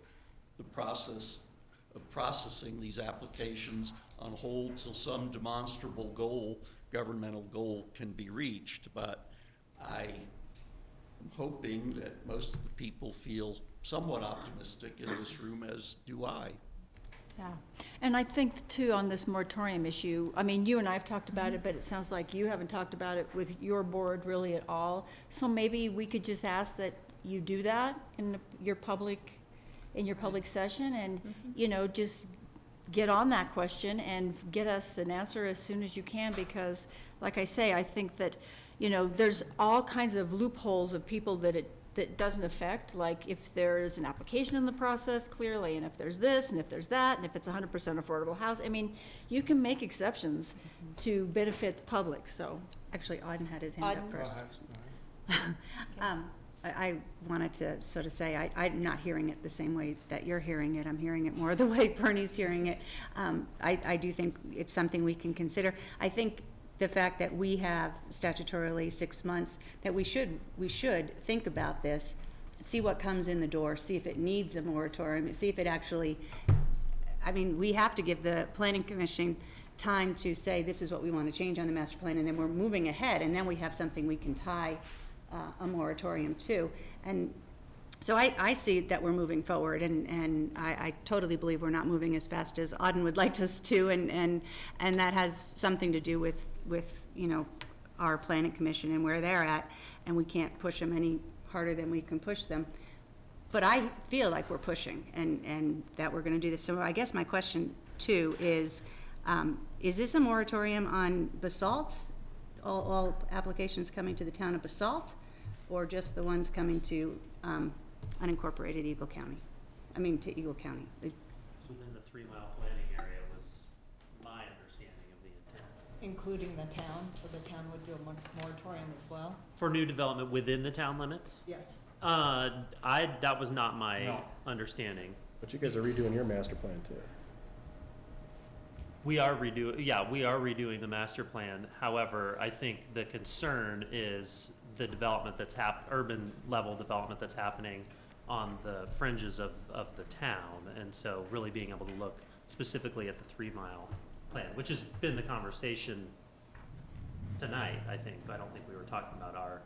the process of processing these applications on hold till some demonstrable goal, governmental goal, can be reached. But hoping that most of the people feel somewhat optimistic in this room, as do I. Yeah, and I think too, on this moratorium issue, I mean, you and I have talked about it, but it sounds like you haven't talked about it with your board really at all. So maybe we could just ask that you do that in your public session and, you know, just get on that question and get us an answer as soon as you can, because like I say, I think that, you know, there's all kinds of loopholes of people that it doesn't affect, like if there's an application in the process, clearly, and if there's this, and if there's that, and if it's 100% affordable house. I mean, you can make exceptions to benefit the public, so. Actually, Auden had his hand up first. I wanted to sort of say, I'm not hearing it the same way that you're hearing it. I'm hearing it more the way Bernie's hearing it. I do think it's something we can consider. I think the fact that we have statutorily 6 months, that we should think about this, see what comes in the door, see if it needs a moratorium, see if it actually, I mean, we have to give the Planning Commission time to say this is what we want to change on the master plan, and then we're moving ahead, and then we have something we can tie a moratorium to. And so I see that we're moving forward, and I totally believe we're not moving as fast as Auden would like us to, and that has something to do with you know, our planning commission and where they're at, and we can't push them any harder than we can push them. But I feel like we're pushing, and that we're going to do this. So I guess my question too is this a moratorium on Basalt, all applications coming to the town of Basalt, or just the ones coming to unincorporated Eagle County? I mean, to Eagle County. Within the 3-mile planning area was my understanding of the intent. Including the town, so the town would do a moratorium as well? For new development within the town limits? Yes. That was not my No. understanding. But you guys are redoing your master plan too. We are redoing the master plan. However, I think the concern is the development that's urban level development that's happening on the fringes of the town. And so really being able to look specifically at the 3-mile plan, which has been the conversation tonight, I think. I don't think we were talking about our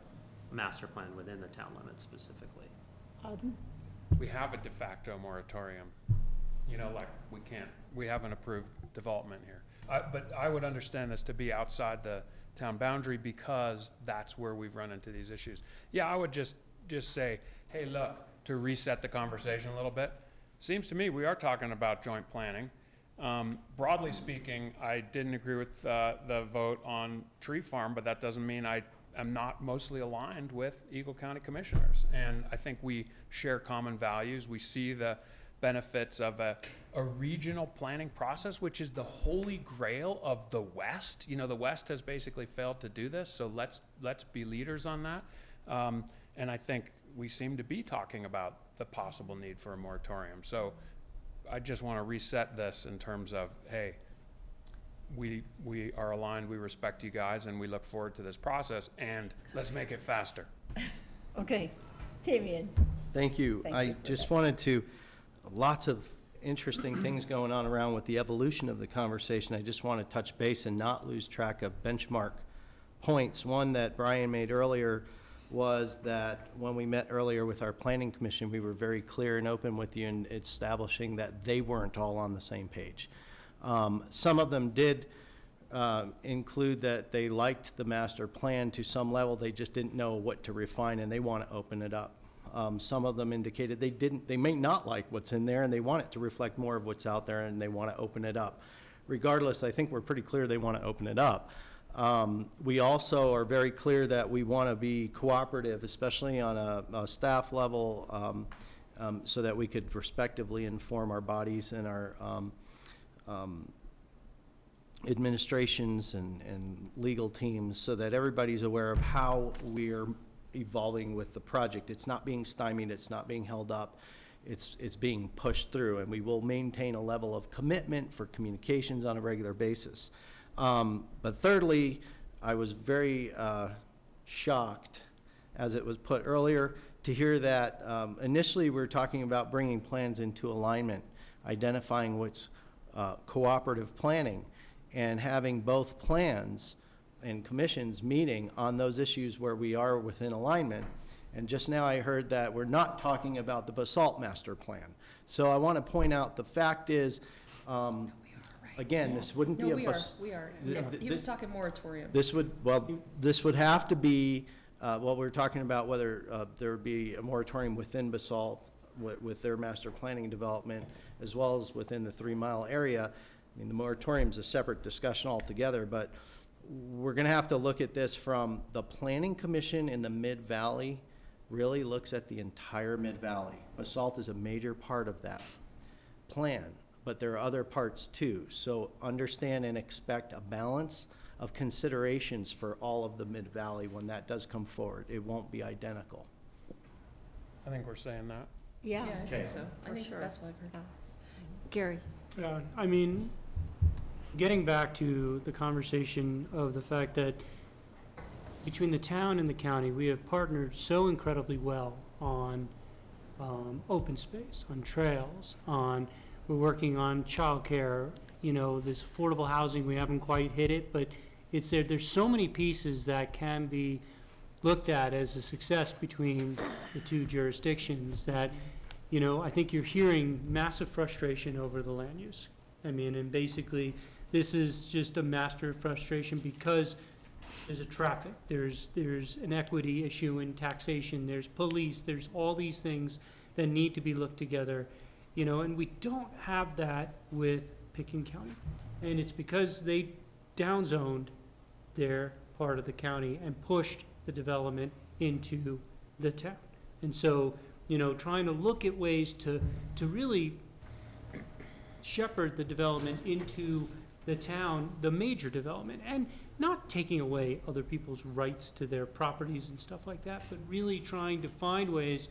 master plan within the town limits specifically. We have a de facto moratorium. You know, like we haven't approved development here. But I would understand this to be outside the town boundary because that's where we've run into these issues. Yeah, I would just say, hey, look, to reset the conversation a little bit, seems to me we are talking about joint planning. Broadly speaking, I didn't agree with the vote on Tree Farm, but that doesn't mean I am not mostly aligned with Eagle County commissioners. And I think we share common values. We see the benefits of a regional planning process, which is the holy grail of the West. You know, the West has basically failed to do this, so let's be leaders on that. And I think we seem to be talking about the possible need for a moratorium. So I just want to reset this in terms of, hey, we are aligned, we respect you guys, and we look forward to this process, and let's make it faster. Okay, Damian. Thank you. Thank you I for just that. wanted to, lots of interesting things going on around with the evolution of the conversation. I just want to touch base and not lose track of benchmark points. One that Brian made earlier was that when we met earlier with our planning commission, we were very clear and open with you in establishing that they weren't all on the same page. Some of them did include that they liked the master plan to some level, they just didn't know what to refine and they want to open it up. Some of them indicated they may not like what's in there and they want it to reflect more of what's out there and they want to open it up. Regardless, I think we're pretty clear they want to open it up. We also are very clear that we want to be cooperative, especially on a staff level, so that we could respectively inform our bodies and our administrations and legal teams so that everybody's aware of how we're evolving with the project. It's not being stymied, it's not being held up, it's being pushed through, and we will maintain a level of commitment for communications on a regular basis. But thirdly, I was very shocked, as it was put earlier, to hear that initially we were talking about bringing plans into alignment, identifying what's cooperative planning, and having both plans and commissions meeting on those issues where we are within alignment. And just now I heard that we're not talking about the Basalt master plan. So I want to point out, the fact is, again, this wouldn't be a. We are. Th- He was talking moratorium. This would have to be, what we're talking about, whether there would be a moratorium within Basalt with their master planning development, as well as within the 3 Mile area. I mean, the moratorium's a separate discussion altogether, but we're gonna have to look at this from the Planning Commission in the Mid-Valley really looks at the entire Mid-Valley. Basalt is a major part of that plan, but there are other parts too. So understand and expect a balance of considerations for all of the Mid-Valley when that does come forward. It won't be identical. I think we're saying that. Yeah, I think so. I think sure. that's what I've heard. Gary. I mean, getting back to the conversation of the fact that between the town and the county, we have partnered so incredibly well on open space, on trails, we're working on childcare, this affordable housing, we haven't quite hit it, but it's there. There's so many pieces that can be looked at as a success between the two jurisdictions that, I think you're hearing massive frustration over the land use. I mean, and basically, this is just a master frustration because there's a traffic, there's an equity issue in taxation, there's police, there's all these things that need to be looked together, and we don't have that with Pickens County. And it's because they downzoned their part of the county and pushed the development into the town. And so, trying to look at ways to really shepherd the development into the town, the major development, and not taking away other people's rights to their properties and stuff like that, but really trying to find ways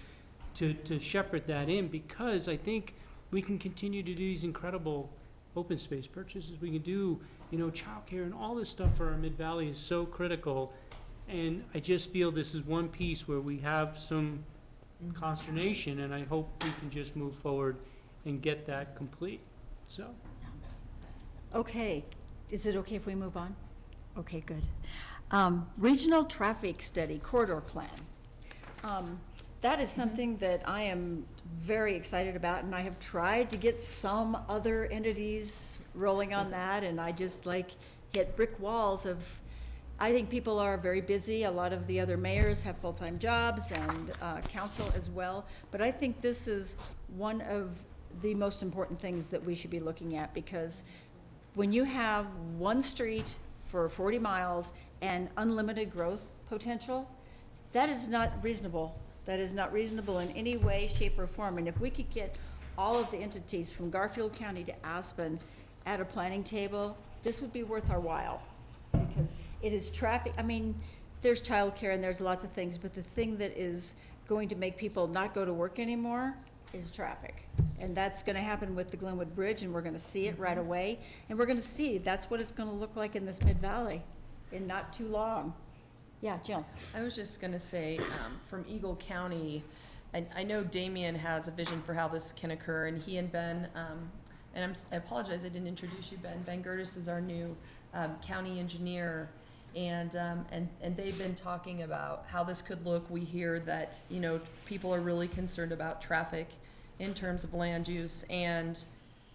to shepherd that in, because I think we can continue to do these incredible open space purchases. We can do, childcare and all this stuff for our Mid-Valley is so critical. And I just feel this is one piece where we have some consternation, and I hope we can just move forward and get that complete, so. Okay, is it okay if we move on? Okay, good. Regional traffic study corridor plan. That is something that I am very excited about, and I have tried to get some other entities rolling on that, and I just hit brick walls of, I think people are very busy. A lot of the other mayors have full-time jobs and council as well, but I think this is one of the most important things that we should be looking at, because when you have one street for 40 miles and unlimited growth potential, that is not reasonable. That is not reasonable in any way, shape, or form. And if we could get all of the entities from Garfield County to Aspen at a planning table, this would be worth our while, because it is traffic. I mean, there's childcare and there's lots of things, but the thing that is going to make people not go to work anymore is traffic. And that's gonna happen with the Glenwood Bridge, and we're gonna see it right away. And we're gonna see, that's what it's gonna look like in this Mid-Valley in not too long. Yeah, Jill. I was just gonna say, from Eagle County, I know Damien has a vision for how this can occur, and he and Ben, and I apologize, I didn't introduce you, Ben. Ben Gertis is our new county engineer, and they've been talking about how this could look. We hear that, people are really concerned about traffic in terms of land use, and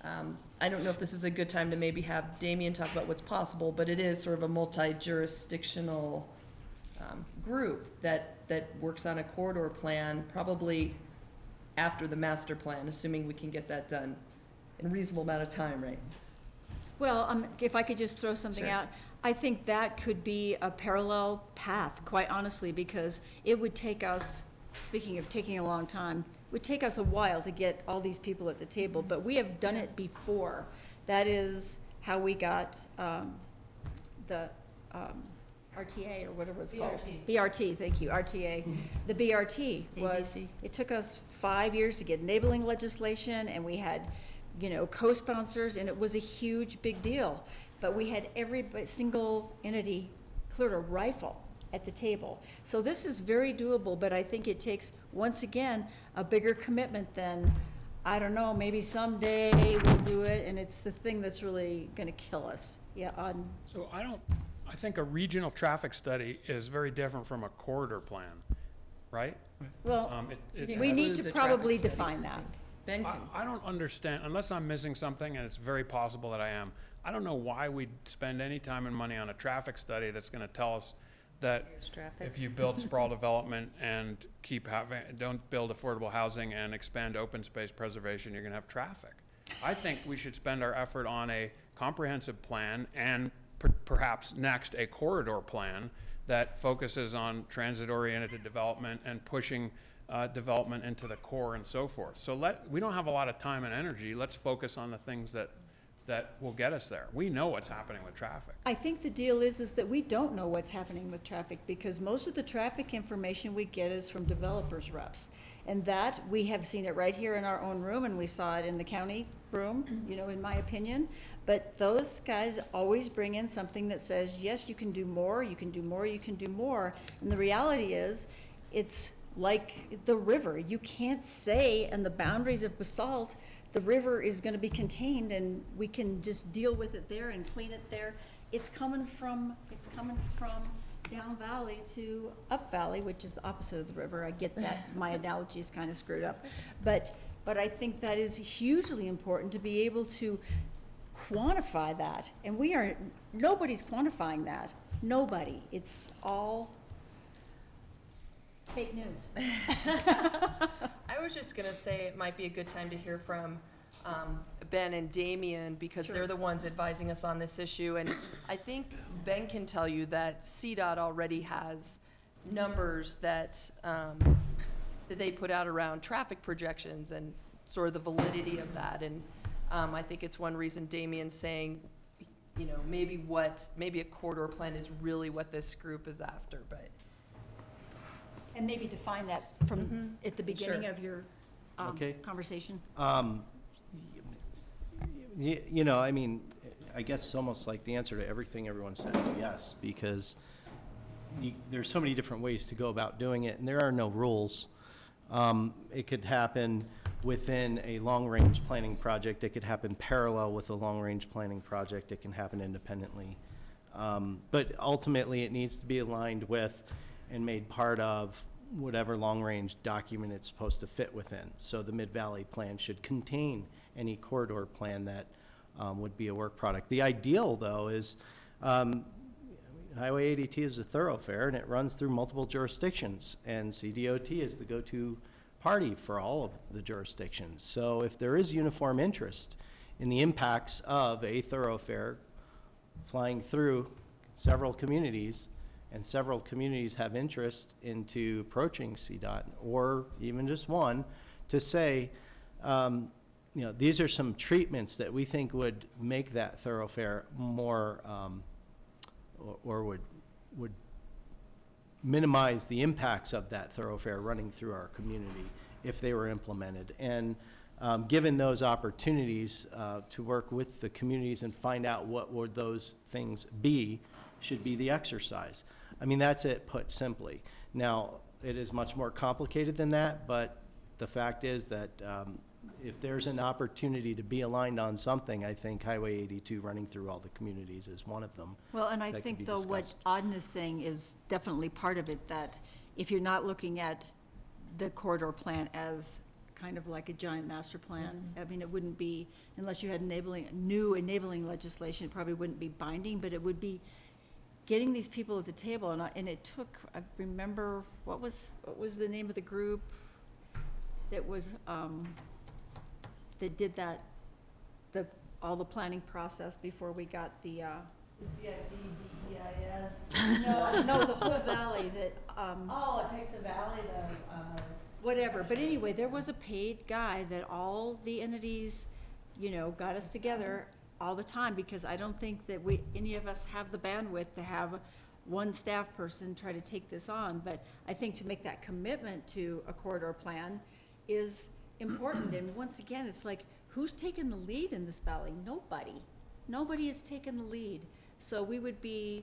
I don't know if this is a good time to maybe have Damien talk about what's possible, but it is sort of a multi-jurisdictional group that works on a corridor plan, probably after the master plan, assuming we can get that done in a reasonable amount of time, right? Well, if I could just throw something Sure. out, I think that could be a parallel path, quite honestly, because it would take us, speaking of taking a long time, it would take us a while to get all these people at the table, but we have done it before. That is how we got the RTA, or whatever it's called. BRT, thank you, RTA. The BRT was, it took us 5 years to get enabling legislation, and we had, co-sponsors, and it was a huge, big deal. But we had every single entity cleared a rifle at the table. So this is very doable, but I think it takes, once again, a bigger commitment than, I don't know, maybe someday we'll do it, and it's the thing that's really gonna kill us. Yeah, So I think a regional traffic study is very different from a corridor plan. right? Well, It we has- need includes to a traffic probably study, define I that. think. Ben can. I don't understand, unless I'm missing something, and it's very possible that I am. I don't know why we'd spend any time and money on a traffic study that's gonna tell us that There's traffic. if you build sprawl development and don't build affordable housing and expand open space preservation, you're gonna have traffic. I think we should spend our effort on a comprehensive plan and perhaps next, a corridor plan that focuses on transit-oriented development and pushing development into the core and so forth. So we don't have a lot of time and energy. Let's focus on the things that will get us there. We know what's happening with traffic. I think the deal is that we don't know what's happening with traffic, because most of the traffic information we get is from developers' reps. And that, we have seen it right here in our own room, and we saw it in the county room, you know, in my opinion. But those guys always bring in something that says, yes, you can do more, you can do more, you can do more. And the reality is, it's like the river. You can't say in the boundaries of Basalt, the river is gonna be contained and we can just deal with it there and clean it there. It's coming from down valley to up valley, which is the opposite of the river. I get that, my analogy is kind of screwed up. But I think that is hugely important to be able to quantify that. And nobody's quantifying that. Nobody. It's all fake news. I was just gonna say it might be a good time to hear from Ben and Damien, because Sure. they're the ones advising us on this issue. And I think Ben can tell you that CDOT already has numbers that they put out around traffic projections and sort of the validity of that. And I think it's one reason Damien's saying, you know, maybe a corridor plan is really what this group is after, but. And maybe define that from, at the beginning Sure. of your Okay. conversation. You know, I mean, I guess it's almost like the answer to everything everyone says is yes, because there's so many different ways to go about doing it, and there are no rules. It could happen within a long-range planning project. It could happen parallel with a long-range planning project. It can happen independently. But ultimately, it needs to be aligned with and made part of whatever long-range document it's supposed to fit within. So the Mid-Valley Plan should contain any corridor plan that would be a work product. The ideal, though, is Highway 82 is a thoroughfare, and it runs through multiple jurisdictions, and CDOT is the go-to party for all of the jurisdictions. So if there is uniform interest in the impacts of a thoroughfare flying through several communities, and several communities have interest into approaching CDOT, or even just one, to say, you know, these are some treatments that we think would make that thoroughfare more, or would minimize the impacts of that thoroughfare running through our community if they were implemented. And given those opportunities to work with the communities and find out what would those things be, should be the exercise. I mean, that's it put simply. Now, it is much more complicated than that, but the fact is that if there's an opportunity to be aligned on something, I think Highway 82 running through all the communities is one of them. Well, and I that can think, be though, what discussed. Auden is saying is definitely part of it, that if you're not looking at the corridor plan as kind of like a giant master plan, I mean, it wouldn't be, unless you had new enabling legislation, it probably wouldn't be binding, but it would be getting these people at the table. And it took, I remember, what was the name of the group that was, that did that, all the planning process before we got the CIP, DEIS. No, the whole valley that, Oh, it takes a valley to, whatever. But anyway, there was a paid guy that all the entities, you know, got us together all the time, because I don't think that any of us have the bandwidth to have one staff person try to take this on. But I think to make that commitment to a corridor plan is important. And once again, it's like, who's taken the lead in this valley? Nobody. Nobody has taken the lead. So we would be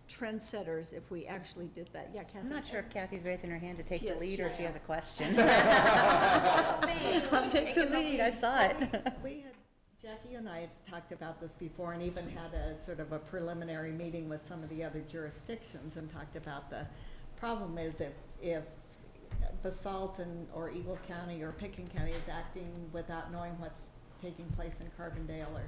trendsetters if we actually did that. Yeah, Kathy? I'm not sure if Kathy's raising her hand to take the Yes, lead or if yes. she has a question. I'll take the lead, I saw it. We had, Jackie and I had talked about this before, and even had a sort of a preliminary meeting with some of the other jurisdictions and talked about the problem is if Basalt or Eagle County or Pickens County is acting without knowing what's taking place in Carbondale or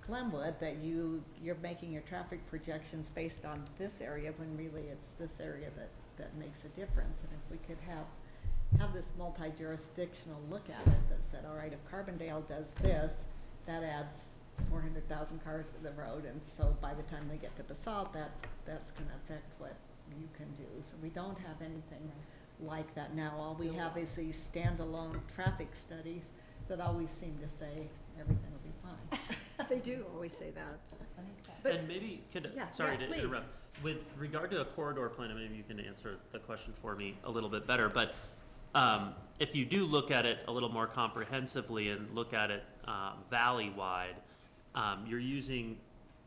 Glenwood, that you're making your traffic projections based on this area when really it's this area that makes a difference. And if we could have this multi-jurisdictional look at it that said, all right, if Carbondale does this, that adds 400,000 cars to the road, and so by the time they get to Basalt, that's gonna affect what you can do. So we don't have anything like that now. All we have is these standalone traffic studies that always seem to say everything will be fine. They do always say that. But- And maybe, Yeah, sorry yeah, to please. interrupt, with regard to a corridor plan, maybe you can answer the question for me a little bit better, but if you do look at it a little more comprehensively and look at it valley-wide, you're using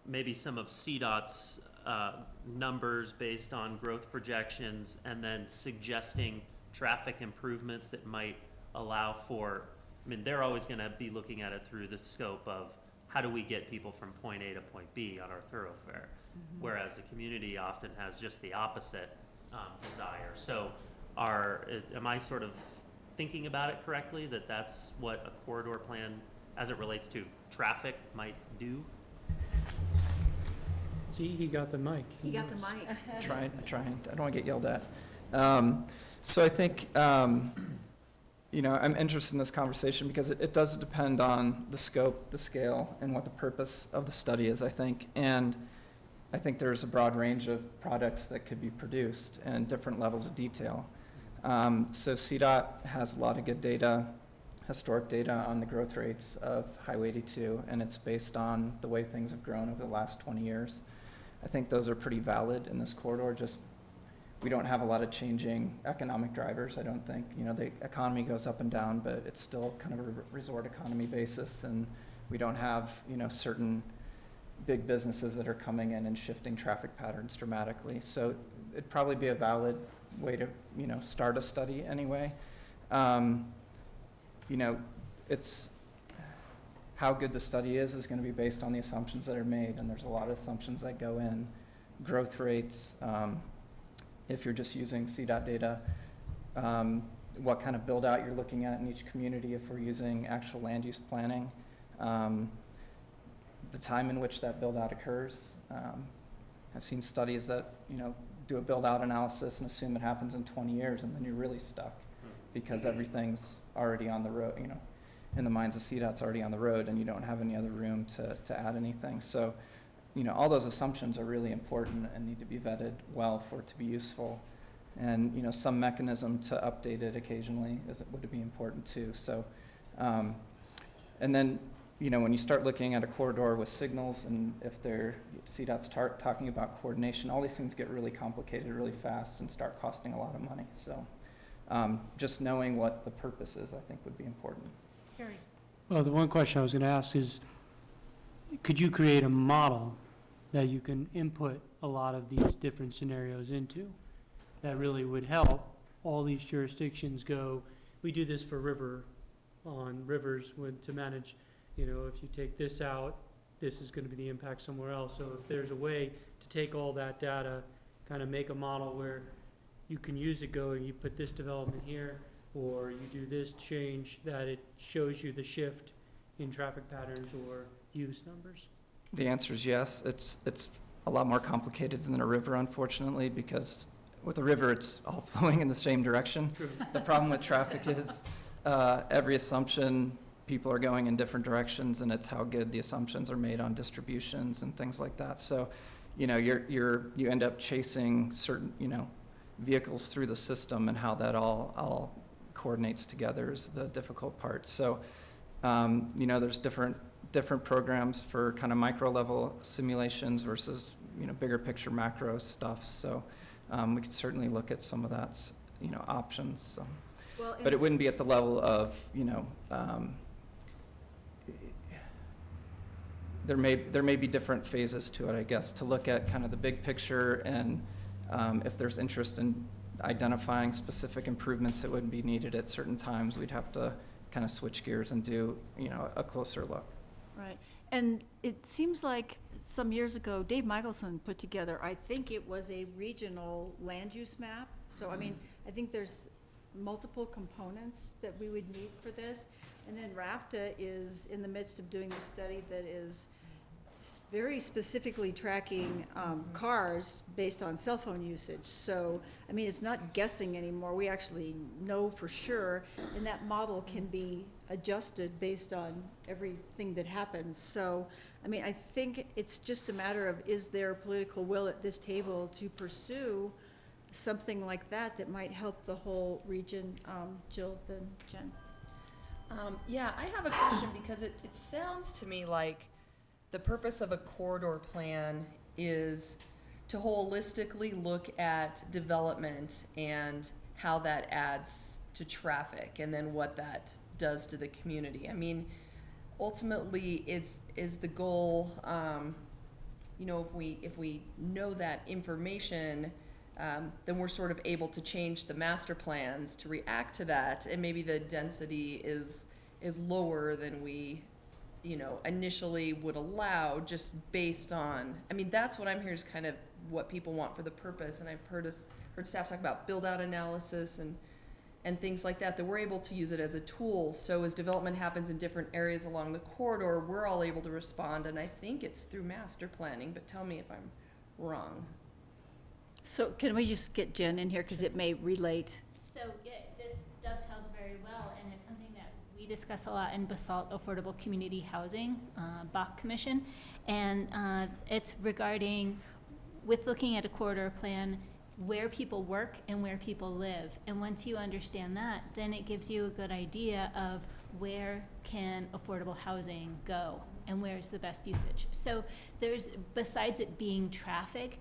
maybe some of CDOT's numbers based on growth projections and then suggesting traffic improvements that might allow for, I mean, they're always going to be looking at it through the scope of how do we get people from point A to point B on our thoroughfare, whereas the community often has just the opposite desire. So am I sort of thinking about it correctly, that that's what a corridor plan as it relates to traffic might do? See, he got the mic. He got the mic. Trying, I don't want to get yelled at. So I think, you know, I'm interested in this conversation because it does depend on the scope, the scale, and what the purpose of the study is, I think. And I think there's a broad range of products that could be produced and different levels of detail. So CDOT has a lot of good data, historic data on the growth rates of Highway 82, and it's based on the way things have grown over the last 20 years. I think those are pretty valid in this corridor. Just, we don't have a lot of changing economic drivers, I don't think. You know, the economy goes up and down, but it's still kind of a resort economy basis, and we don't have, you know, certain big businesses that are coming in and shifting traffic patterns dramatically. So it'd probably be a valid way to, you know, start a study anyway. You know, it's how good the study is going to be based on the assumptions that are made, and there's a lot of assumptions that go in. Growth rates, if you're just using CDOT data, what kind of build out you're looking at in each community if we're using actual land use planning, the time in which that build out occurs. I've seen studies that, you know, do a build out analysis and assume it happens in 20 years, and then you're really stuck because everything's already on the road, you know, in the minds of CDOT's already on the road, and you don't have any other room to add anything. So, you know, all those assumptions are really important and need to be vetted well for it to be useful. And, you know, some mechanism to update it occasionally would be important too. So, and then, you know, when you start looking at a corridor with signals, and if CDOT's talking about coordination, all these things get really complicated really fast and start costing a lot of money. So just knowing what the purpose is, I think, would be important. Gary. Well, the one question I was going to ask is, could you create a model that you can input a lot of these different scenarios into that really would help all these jurisdictions go, we do this for rivers to manage, you know, if you take this out, this is going to be the impact somewhere else. So if there's a way to take all that data, kind of make a model where you can use it going, you put this development here, or you do this change, that it shows you the shift in traffic patterns or use numbers? The answer is yes. It's a lot more complicated than a river, unfortunately, because with a river, it's all flowing in the same direction. True. The problem with traffic is every assumption, people are going in different directions, and it's how good the assumptions are made on distributions and things like that. So, you know, you end up chasing certain, you know, vehicles through the system, and how that all coordinates together is the difficult part. So, you know, there's different programs for kind of micro level simulations versus, you know, bigger picture macro stuff. So we could certainly look at some of that, you know, options. So. Well, But it wouldn't be at the level of, you know, there may be different phases to it, I guess, to look at kind of the big picture, and if there's interest in identifying specific improvements that would be needed at certain times, we'd have to kind of switch gears and do, you know, a closer look. Right. And it seems like some years ago, Dave Michelson put together, I think it was a regional land use map. So, I mean, I think there's multiple components that we would need for this. And then RAFTA is in the midst of doing a study that is very specifically tracking cars based on cell phone usage. So, I mean, it's not guessing anymore. We actually know for sure, and that model can be adjusted based on everything that happens. So, I mean, I think it's just a matter of, is there political will at this table to pursue something like that that might help the whole region? Jill, then Jen. Yeah, I have a question because it sounds to me like the purpose of a corridor plan is to holistically look at development and how that adds to traffic and then what that does to the community. I mean, ultimately, is the goal, you know, if we know that information, then we're sort of able to change the master plans to react to that, and maybe the density is lower than we, you know, initially would allow, just based on, I mean, that's what I'm hearing is kind of what people want for the purpose, and I've heard staff talk about build-out analysis and things like that we're able to use it as a tool, so as development happens in different areas along the corridor, we're all able to respond, and I think it's through master planning, but tell me if I'm wrong. So can we just get Jen in here, because it may relate? So yeah, this dovetails very well, and it's something that we discuss a lot in Basalt Affordable Community Housing, BAC Commission, and it's regarding, with looking at a corridor plan, where people work and where people live. And once you understand that, then it gives you a good idea of where can affordable housing go and where's the best usage. So there's, besides it being traffic,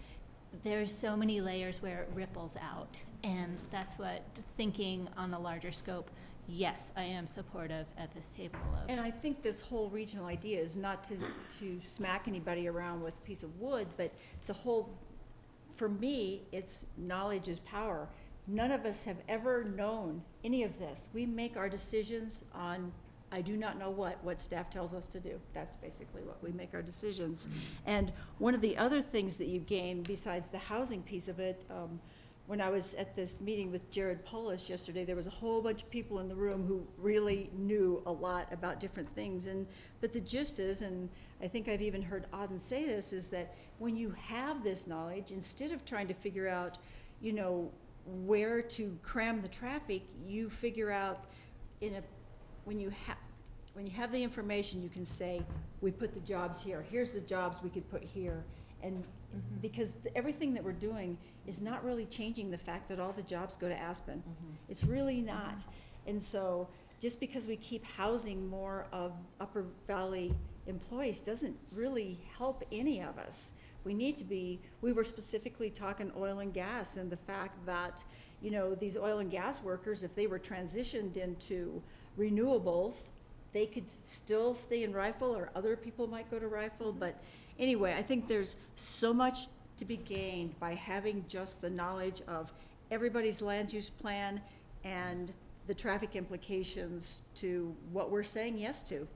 there's so many layers where it ripples out. And that's what, thinking on a larger scope, yes, I am supportive at this table of. And I think this whole regional idea is not to smack anybody around with a piece of wood, but the whole, for me, it's knowledge is power. None of us have ever known any of this. We make our decisions on, I do not know what staff tells us to do. That's basically what we make our decisions. And one of the other things that you gain, besides the housing piece of it, when I was at this meeting with Jared Polis yesterday, there was a whole bunch of people in the room who really knew a lot about different things. But the gist is, and I think I've even heard Auden say this, is that when you have this knowledge, instead of trying to figure out, you know, where to cram the traffic, you figure out when you have the information, you can say, we put the jobs here. Here's the jobs we could put here. And because everything that we're doing is not really changing the fact that all the jobs go to Aspen. It's really not. And so just because we keep housing more of Upper Valley employees doesn't really help any of us. We were specifically talking oil and gas, and the fact that, you know, these oil and gas workers, if they were transitioned into renewables, they could still stay in Rifle, or other people might go to Rifle. But anyway, I think there's so much to be gained by having just the knowledge of everybody's land use plan and the traffic implications to what we're saying yes to,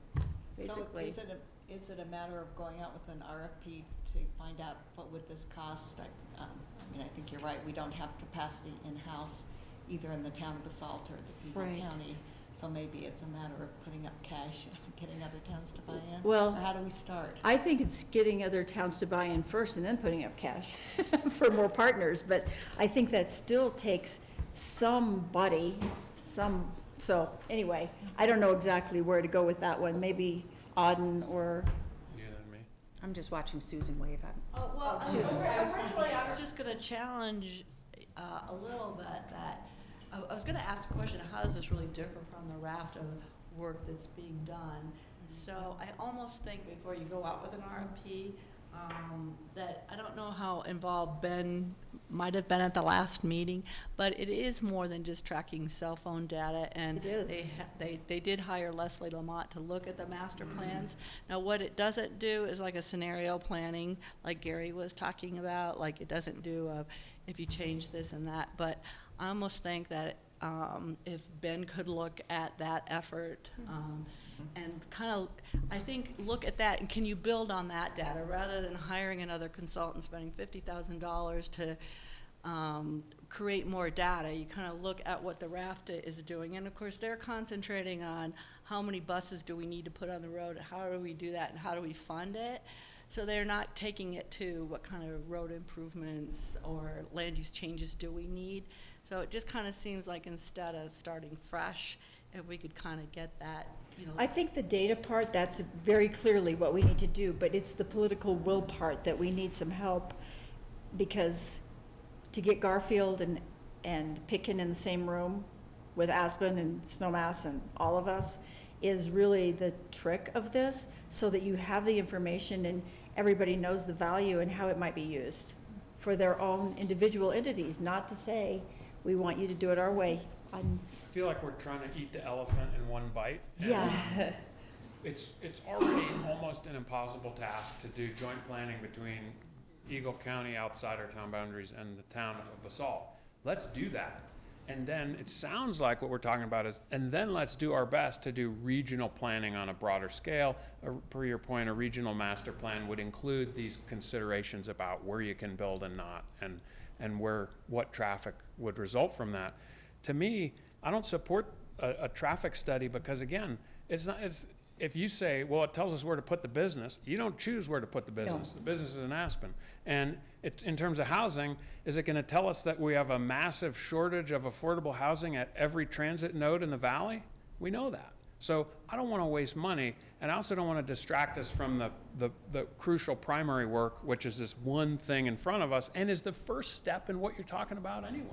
basically. So is it a matter of going out with an RFP to find out what would this cost? I mean, I think you're right. We don't have capacity in-house, either in the town of Basalt or the Eagle Right. County. So maybe it's a matter of putting up cash and getting other towns to buy in? Well, or how do we start? I think it's getting other towns to buy in first and then putting up cash for more partners. But I think that still takes somebody, so anyway, I don't know exactly where to go with that one. Maybe Auden or. Neither than me. I'm just watching Susan wave at. Well, Susan. originally, I was just gonna challenge a little bit that, I was gonna ask a question, how does this really differ from the raft of work that's being done? So I almost think before you go out with an RFP, that I don't know how involved Ben might have been at the last meeting, but it is more than just tracking cell phone data. And It is. they did hire Leslie Lamont to look at the master plans. Now, what it doesn't do is like a scenario planning, like Gary was talking about. Like, it doesn't do if you change this and that. But I almost think that if Ben could look at that effort and kind of, I think, look at that, and can you build on that data rather than hiring another consultant, spending $50,000 to create more data. You kind of look at what the RAFTA is doing, and of course, they're concentrating on how many buses do we need to put on the road, how do we do that, and how do we fund it. So they're not taking it to what kind of road improvements or land use changes do we need. So it just kind of seems like instead of starting fresh, if we could kind of get that, you know. I think the data part, that's very clearly what we need to do, but it's the political will part that we need some help, because to get Garfield and Pitkin in the same room with Aspen and Snowmass and all of us is really the trick of this, so that you have the information and everybody knows the value and how it might be used for their own individual entities, not to say, we want you to do it our way. I feel like we're trying to eat the elephant in one bite. and Yeah. It's already almost an impossible task to do joint planning between Eagle County outside our town boundaries and the town of Basalt. Let's do that. And then it sounds like what we're talking about is, and then let's do our best to do regional planning on a broader scale. Per your point, a regional master plan would include these considerations about where you can build and not, and what traffic would result from that. To me, I don't support a traffic study because, again, if you say, well, it tells us where to put the business, you don't choose where to put the business. The business is in Aspen. And in terms of housing, is it going to tell us that we have a massive shortage of affordable housing at every transit node in the valley? We know that. So I don't want to waste money, and I also don't want to distract us from the crucial primary work, which is this one thing in front of us and is the first step in what you're talking about anyway.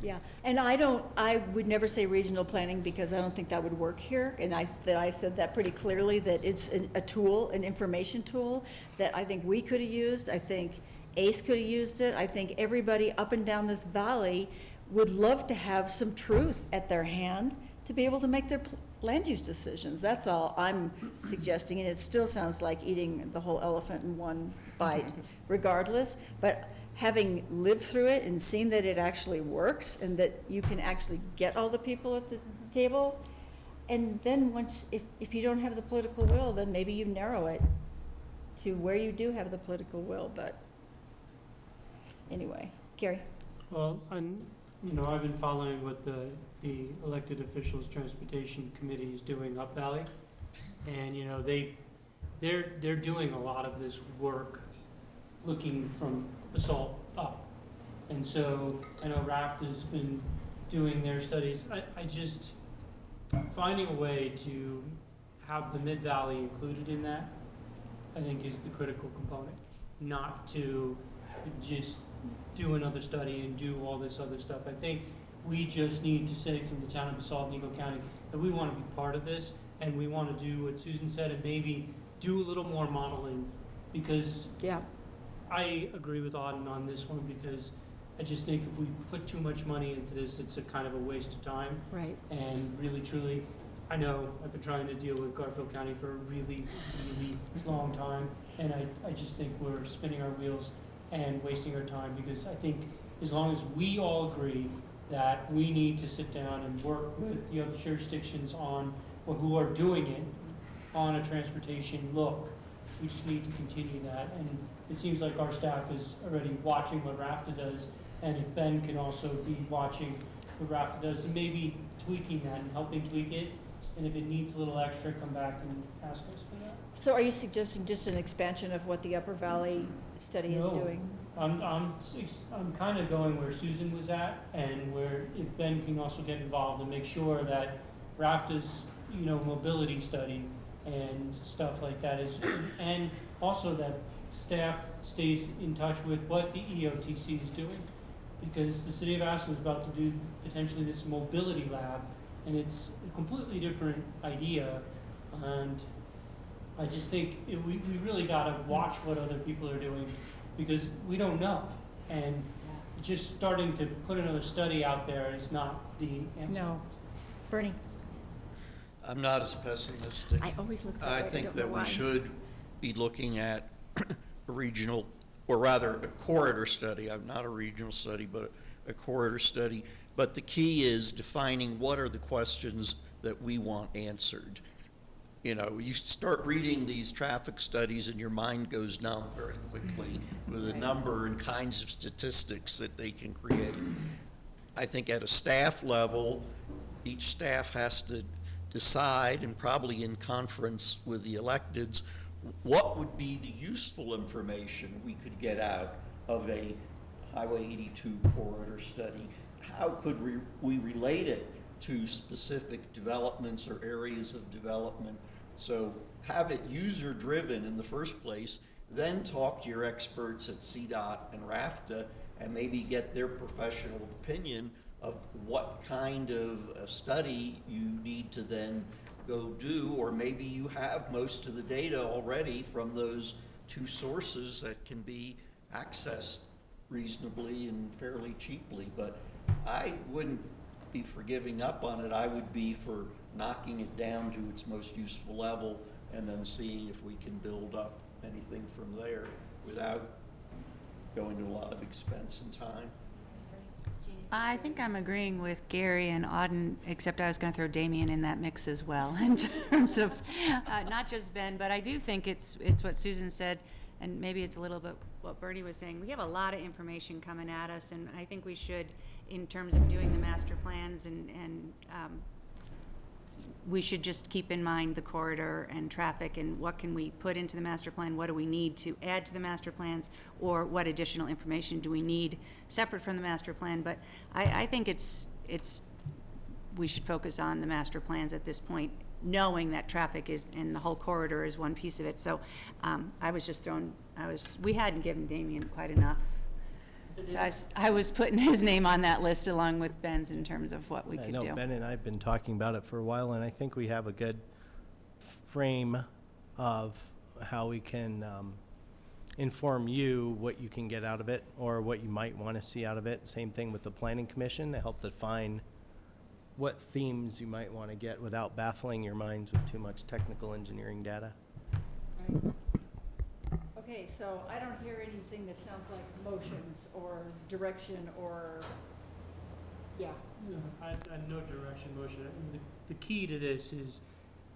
Yeah, and I would never say regional planning because I don't think that would work here. And I said that pretty clearly, that it's a tool, an information tool that I think we could have used. I think ACE could have used it. I think everybody up and down this valley would love to have some truth at their hand to be able to make their land use decisions. That's all I'm suggesting, and it still sounds like eating the whole elephant in one bite regardless. But having lived through it and seen that it actually works and that you can actually get all the people at the table, and then once, if you don't have the political will, then maybe you narrow it to where you do have the political will. But anyway, Gary. Well, I've been following what the elected officials transportation committee is doing up valley, and they're doing a lot of this work looking from Basalt up. And so I know Raft has been doing their studies. I just, finding a way to have the Mid-Valley included in that, I think is the critical component. Not to just do another study and do all this other stuff. I think we just need to say from the town of Basalt and Eagle County that we want to be part of this, and we want to do what Susan said and maybe do a little more modeling, because Yeah. I agree with Auden on this one, because I just think if we put too much money into this, it's a kind of a waste of time. Right. And really, truly, I know I've been trying to deal with Garfield County for a really, really long time, and I just think we're spinning our wheels and wasting our time, because I think as long as we all agree that we need to sit down and work with the other jurisdictions on, or who are doing it, on a transportation look, we just need to continue that. And it seems like our staff is already watching what RAFTA does, and if Ben can also be watching what RAFTA does, and maybe tweaking that and helping tweak it, and if it needs a little extra, come back and ask us for that. So are you suggesting just an expansion of what the Upper Valley study is No. doing? I'm kind of going where Susan was at, and where if Ben can also get involved and make sure that RAFTA's, mobility study and stuff like that is, and also that staff stays in touch with what the EOTC is doing. Because the city of Aspen is about to do potentially this mobility lab, and it's a completely different idea. And I just think we really gotta watch what other people are doing, because we don't know. And just starting to put another study out there is not the answer. No. Bernie? I'm not as pessimistic. I always look that way. I I think don't know that we why. should be looking at a regional, or rather a corridor study. I'm not a regional study, but a corridor study. But the key is defining what are the questions that we want answered. You know, you start reading these traffic studies and your mind goes numb very quickly with the number and kinds of statistics that they can create. I think at a staff level, each staff has to decide, and probably in conference with the electeds, what would be the useful information we could get out of a Highway 82 corridor study? How could we relate it to specific developments or areas of development? So have it user-driven in the first place, then talk to your experts at CDOT and RAFTA and maybe get their professional opinion of what kind of a study you need to then go do, or maybe you have most of the data already from those two sources that can be accessed reasonably and fairly cheaply. But I wouldn't be for giving up on it. I would be for knocking it down to its most useful level and then seeing if we can build up anything from there without going to a lot of expense and time. I think I'm agreeing with Gary and Auden, except I was going to throw Damien in that mix as well, in terms of not just Ben, but I do think it's what Susan said, and maybe it's a little bit what Bernie was saying. We have a lot of information coming at us, and I think we should, in terms of doing the master plans, and we should just keep in mind the corridor and traffic and what can we put into the master plan, what do we need to add to the master plans, or what additional information do we need separate from the master plan. But I think we should focus on the master plans at this point, knowing that traffic is, and the whole corridor is one piece of it. So we hadn't given Damien quite enough. So I was putting his name on that list along with Ben's in terms of what we could do. I know Ben and I have been talking about it for a while, and I think we have a good frame of how we can inform you what you can get out of it or what you might want to see out of it. Same thing with the Planning Commission to help define what themes you might want to get without baffling your minds with too much technical engineering data. Right. Okay, so I don't hear anything that sounds like motions or direction or, yeah. No, I no direction motion. I mean, the key to this is,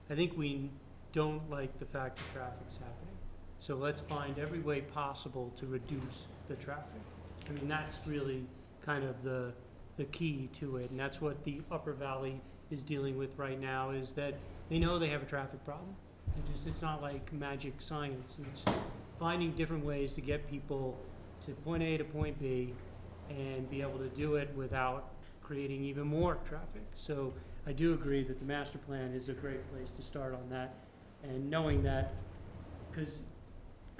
I think we don't like the fact that traffic's happening. So let's find every way possible to reduce the traffic. I mean, that's really kind of the key to it, and that's what the Upper Valley is dealing with right now, is that they know they have a traffic problem. It's not like magic science. It's finding different ways to get people to point A to point B and be able to do it without creating even more traffic. So I do agree that the master plan is a great place to start on that, and knowing that, because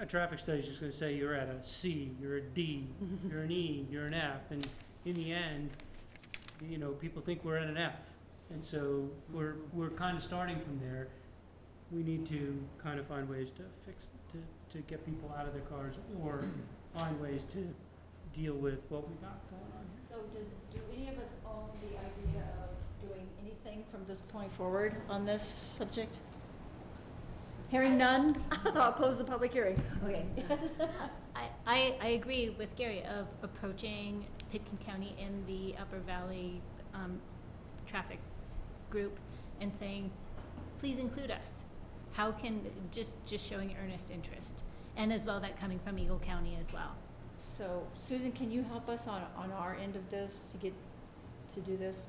a traffic study is just going to say you're at a C, you're a D, you're an E, you're an F, and in the end, you know, people think we're at an F, and so we're kind of starting from there. We need to kind of find ways to fix, to get people out of their cars, or find ways to deal with what we got going on here. So do any of us own the idea of doing anything from this point forward on this subject? Hearing none, I'll close the public hearing. Okay. I agree with Gary of approaching Pitkin County in the Upper Valley traffic group and saying, please include us. How can, just showing earnest interest. And as well, that coming from Eagle County as well. So Susan, can you help us on our end of this to do this?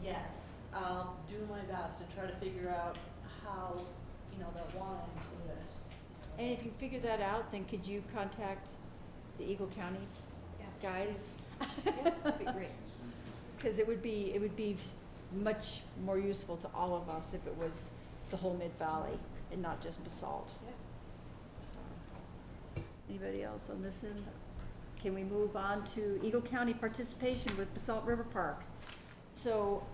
Yes, I'll do my best to try to figure out how, they'll want to include us. And if you figure that out, then could you contact the Eagle County guys? Yeah, that'd be great. Because it would be much more useful to all of us if it was the whole Mid-Valley and not just Basalt. Yeah. Anybody else on this end? Can we move on to Eagle County participation with Basalt River Park? So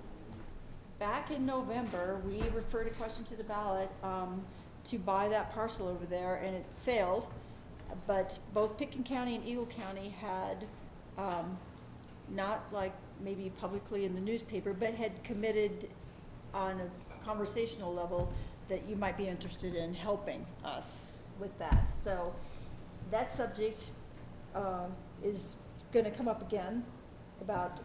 back in November, we referred a question to the ballot to buy that parcel over there, and it failed. But both Pitkin County and Eagle County had, not like maybe publicly in the newspaper, but had committed on a conversational level that you might be interested in helping us with that. So that subject is going to come up again about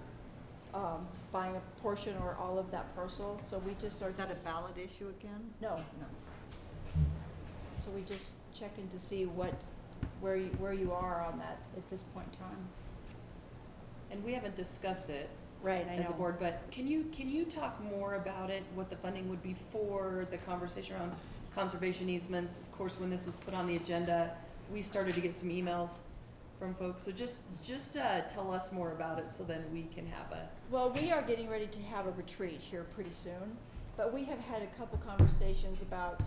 buying a portion or all of that parcel, so we just are. Is that a ballot issue again? No. No. So we just checking to see where you are on that at this point in time. And we haven't discussed it Right, I know. as a board, but can you talk more about it, what the funding would be for, the conversation around conservation easements? Of course, when this was put on the agenda, we started to get some emails from folks, so just tell us more about it so then we can have a. Well, we are getting ready to have a retreat here pretty soon, but we have had a couple conversations about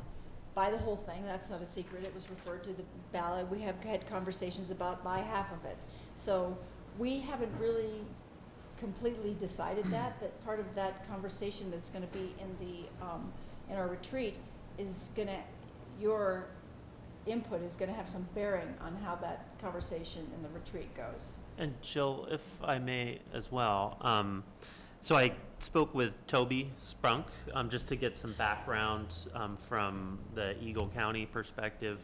buy the whole thing. That's not a secret. It was referred to the ballot. We have had conversations about buy half of it. So we haven't really completely decided that, but part of that conversation that's gonna be in our retreat is your input is gonna have some bearing on how that conversation in the retreat goes. And Jill, if I may as well, so I spoke with Toby Sprunk, just to get some background, from the Eagle County perspective.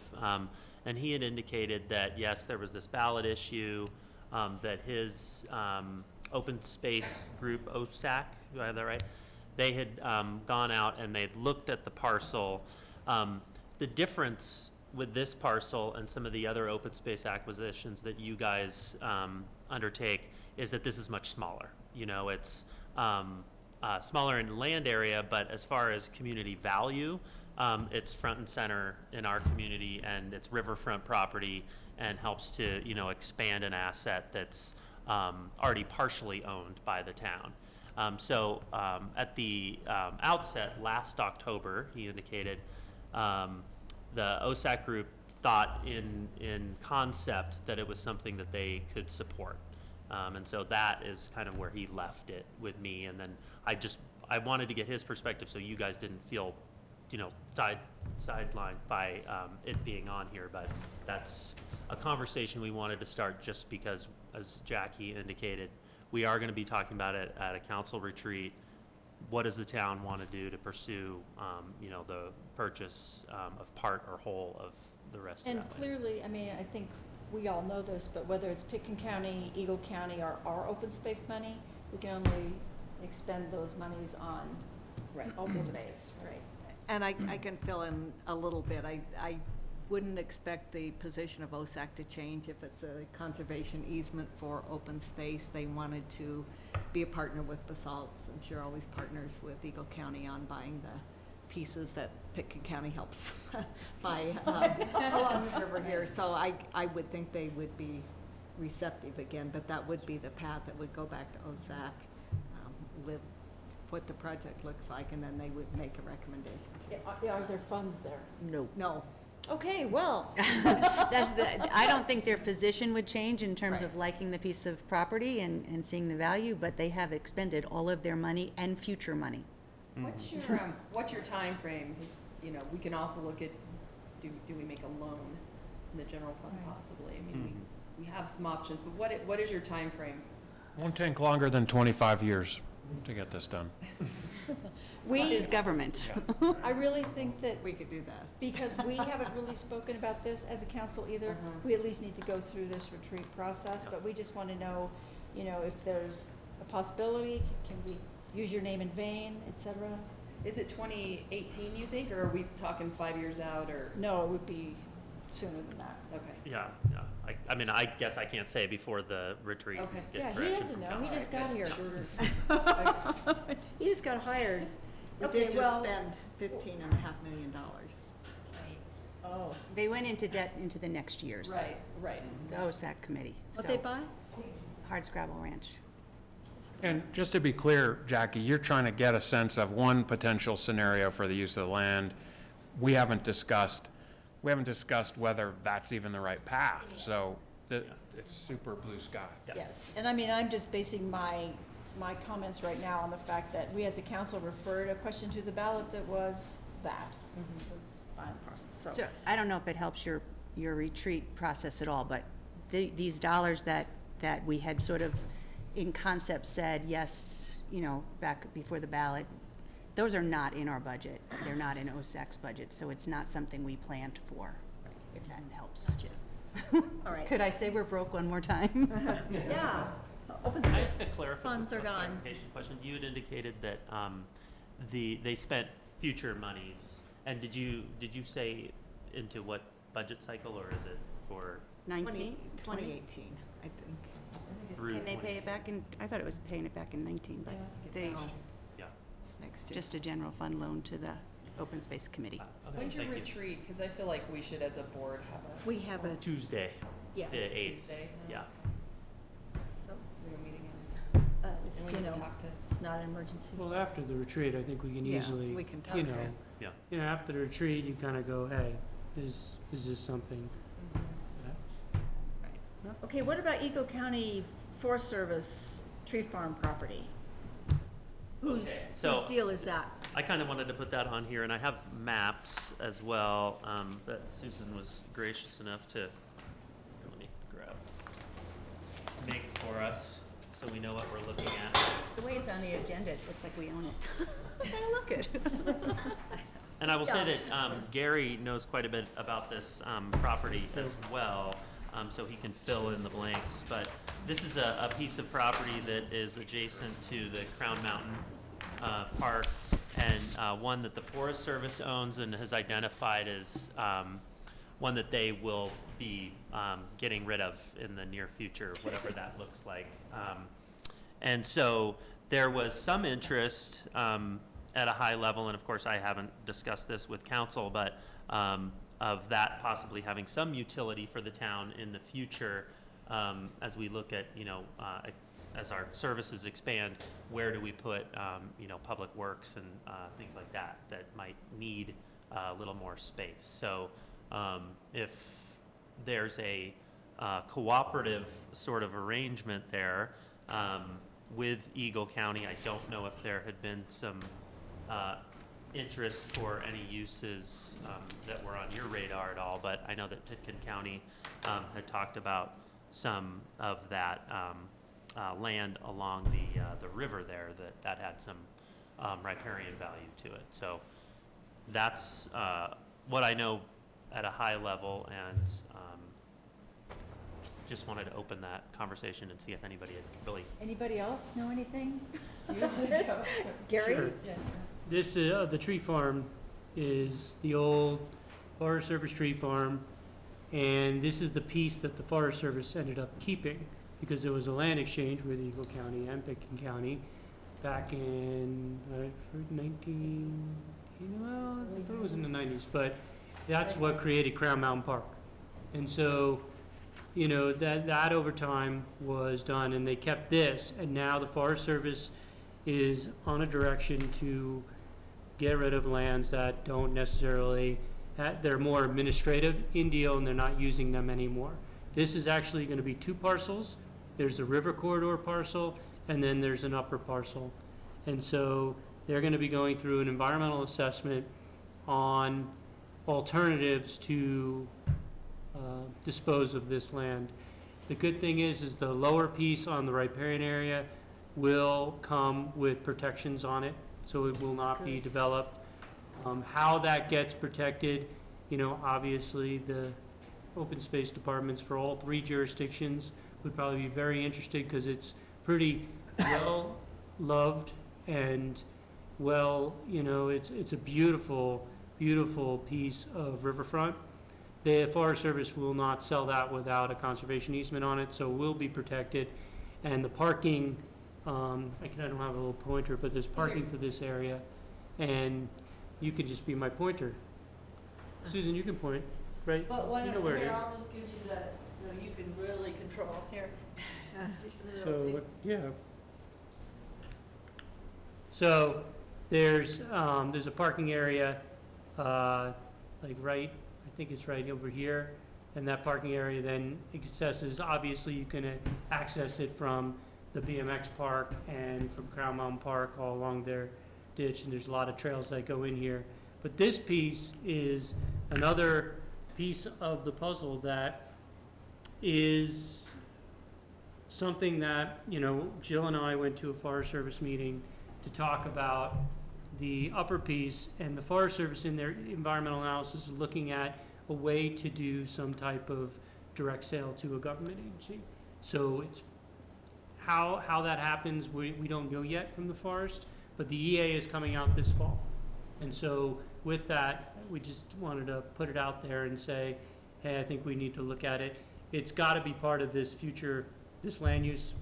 And he had indicated that, yes, there was this ballot issue, that his, open space group, OSAC, do I have that right? They had, gone out and they'd looked at the parcel. The difference with this parcel and some of the other open space acquisitions that you guys undertake is that this is much smaller. You know, it's smaller in land area, but as far as community value, it's front and center in our community, and it's riverfront property and helps to, you know, expand an asset that's already partially owned by the town. So at the outset, last October, he indicated the OSAC group thought in concept that it was something that they could support. And so that is kind of where he left it with me. And then I wanted to get his perspective so you guys didn't feel, you know, sidelined by it being on here. But that's a conversation we wanted to start just because, as Jackie indicated, we are going to be talking about it at a council retreat. What does the town want to do to pursue, you know, the purchase of part or whole of the rest of And that land? clearly, I mean, I think we all know this, but whether it's Pitkin County, Eagle County, or our open space money, we can only expend those monies on open space, right? And I can fill in a little bit. I wouldn't expect the position of OSAC to change if it's a conservation easement for open space. They wanted to be a partner with Basalt, and sure always partners with Eagle County on buying the pieces that Pitkin County helps buy along the river here. So I would think they would be receptive again, but that would be the path that would go back to OSAC with what the project looks like, and then they would make a recommendation to. Are there funds there? No. No. Okay, well, I don't think their position would change in terms of Right. liking the piece of property and seeing the value, but they have expended all of their money and future money. What's your timeframe? Is, you know, we can also look at, do we make a loan in the general fund Right. possibly? I mean, we have some options, but what is your timeframe? Won't take longer than 25 years to get this done. It is government. I really think that We could do that. because we haven't really spoken about this as a council either, we at least need to go through this retreat process, but we just want to know, you know, if there's a possibility, can we use your name in vain, et cetera? Is it 2018, you think, or are we talking 5 years out, or? No, it would be sooner than that. Okay. Yeah. I mean, I guess I can't say before the retreat. Okay. Get Yeah, he direction doesn't from know, he council. just got here. Shorter. He just got hired. We Okay, did well- just spend $15.5 million. Oh, They went into debt into the next years. right. The OSAC committee. What So, they buy? Hardscrabble Ranch. And just to be clear, Jackie, you're trying to get a sense of one potential scenario for the use of the land. We haven't discussed whether that's even the right path, so it's super blue sky. Yes, and I mean, I'm just basing my comments right now on the fact that we as a council referred a question to the ballot that was was buying parcels, so. So I don't know if it helps your retreat process at all, but these dollars that we had sort of in concept said, yes, you know, back before the ballot, those are not in our budget. They're not in OSAC's budget, so it's not something we planned for, if that helps. All right. Could I say we're broke one more time? Yeah, Open Can I ask space a Funds are gone. clarification question? You had indicated that they spent future monies, and did you say into what budget cycle, or is it for 19? 2018, I think. through Can they 20? pay it back in, I thought it was paying it back in 19, but they, Yeah. It's next year. just a general fund loan to the Open Space Committee. Okay, When's your thank you. retreat? Because I feel like we should, as a board, have a, We have a, Tuesday, yes, the 8th. Tuesday? Yeah. so, we have a meeting in, it's, and we you need know, to talk to. it's not an emergency. Well, after the retreat, I think we can Yeah, easily, we can talk you to know, it. Yeah. you know, after the retreat, you kind of go, hey, is this something? Okay, what about Eagle County Forest Service tree farm property? Whose so- deal is that? I kind of wanted to put that on here, and I have maps as well that Susan was gracious enough to, let me grab, make for us, so we know what we're looking at. The way it's on the agenda, it looks like we own it. Look it. And I will say that Gary knows quite a bit about this property as well, so he can fill in the blanks. But this is a piece of property that is adjacent to the Crown Mountain Park, and one that the Forest Service owns and has identified as one that they will be getting rid of in the near future, whatever that looks like. And so there was some interest at a high level, and of course I haven't discussed this with council, but of that possibly having some utility for the town in the future as we look at, you know, as our services expand, where do we put, you know, public works and things like that that might need a little more space. So if there's a cooperative sort of arrangement there with Eagle County, I don't know if there had been some interest for any uses that were on your radar at all, but I know that Pitkin County had talked about some of that land along the river there that had some riparian value to it. So that's what I know at a high level, and just wanted to open that conversation and see if anybody had really. Anybody else know anything? Do you know this? Gary? Sure. This, the tree farm is the old Forest Service tree farm, and this is the piece that the Forest Service ended up keeping, because there was a land exchange with Eagle County and Pitkin County back in 19, well, I thought it was in the 90s, but that's what created Crown Mountain Park. And so, you know, that over time was done, and they kept this, and now the Forest Service is on a direction to get rid of lands that don't necessarily, they're more administrative in deal, and they're not using them anymore. This is actually going to be two parcels. There's a river corridor parcel, and then there's an upper parcel. And so they're going to be going through an environmental assessment on alternatives to dispose of this land. The good thing is the lower piece on the riparian area will come with protections on it, so it will not be developed. How that gets protected, you know, obviously the open space departments for all three jurisdictions would probably be very interested, because it's pretty well loved and well, you know, it's a beautiful, beautiful piece of riverfront. The Forest Service will not sell that without a conservation easement on it, so it will be protected. And the parking, I don't have a little pointer, but there's parking for this area, and you can just be my pointer. Susan, you can point, right? But why You know don't, where it here, is. I'll just give you that, so you can really control, here. So, yeah. So, there's a parking area, like right, I think it's right over here, and that parking area then accesses, obviously you can access it from the BMX park and from Crown Mountain Park all along their ditch, and there's a lot of trails that go in here. But this piece is another piece of the puzzle that is something that, you know, Jill and I went to a Forest Service meeting to talk about the upper piece, and the Forest Service in their environmental analysis is looking at a way to do some type of direct sale to a government agency. So it's how that happens, we don't know yet from the forest, but the EA is coming out this fall. And so with that, we just wanted to put it out there and say, hey, I think we need to look at it. It's gotta be part of this future land use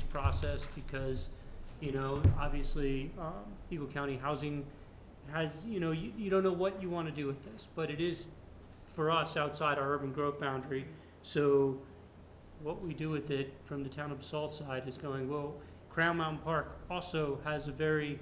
process, because, you know, obviously, Eagle County Housing has, you know, you don't know what you wanna do with this, but it is, for us, outside our urban growth boundary. So what we do with it from the town of Basalt side is going, well, Crown Mountain Park also has a very,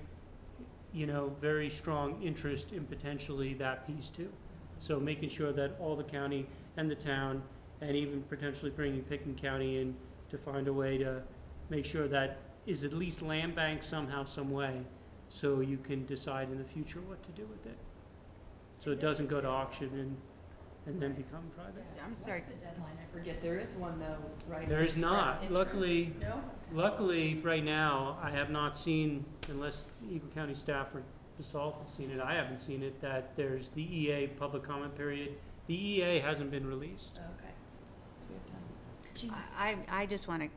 you know, very strong interest in potentially that piece too. So making sure that all the county and the town, and even potentially bringing Pickens County in to find a way to make sure that is at least land banked somehow, some way, so you can decide in the future what to do with it. So it doesn't go to auction and then become private. I'm sorry. What's the deadline? I forget. There is one though, right? There to is express not. interest. Luckily, No? luckily, right now, I have not seen, unless Eagle County staff or Basalt has seen it, I haven't seen it, that there's the EA public comment period. The EA hasn't been released. Okay. So we have time. I just want to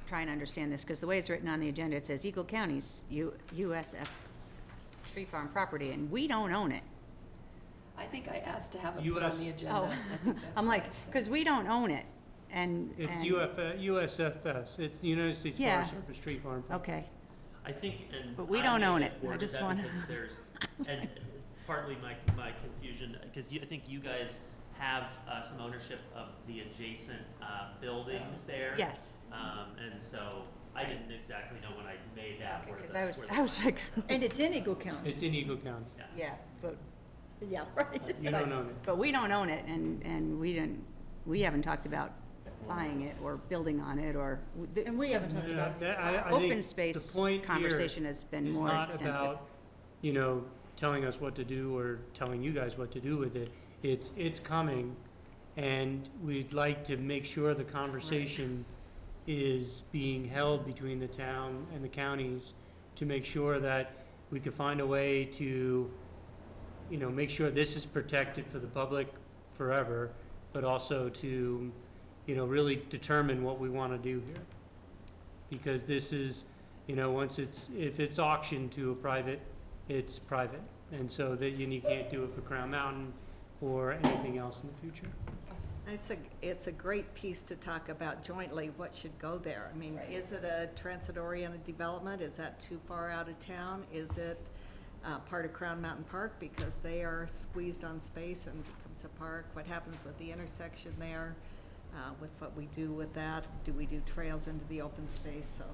try and understand this, because the way it's written on the agenda, it says Eagle County's USF's tree farm property, and we don't own it. I think I asked to have it put on the US agenda. Oh, I think that's I'm what like, I said. because we don't own it, and. It's and- USFS, it's the United States Yeah. Forest Service Tree Farm. Okay, I think, and. But we I don't may own have it. I worded just that wanna- because there's, and partly my confusion, because I think you guys have some ownership of the adjacent buildings there. yes. And so I didn't exactly know when I made that where Because the. I was, where the I was line like, And it's in Eagle County. It's in Eagle County. yeah, but, Yeah, right. You don't own it. but we don't own it, and we haven't talked about buying it or building on it, or. And we haven't talked about. I Open think space the point here conversation has been is more not extensive. about, you know, telling us what to do or telling you guys what to do with it. It's coming, and we'd like to make sure the conversation is being held between the town and the counties to make sure that we could find a way to, you know, make sure this is protected for the public forever, but also to, you know, really determine what we want to do here. Because this is, you know, if it's auctioned to a private, it's private. And so that you can't do it for Crown Mountain or anything else in the future. It's a great piece to talk about jointly, what should go there. I mean, is it a transit-oriented development? Is that too far out of town? Is it part of Crown Mountain Park because they are squeezed on space and becomes a park? What happens with the intersection there, with what we do with that? Do we do trails into the open space? So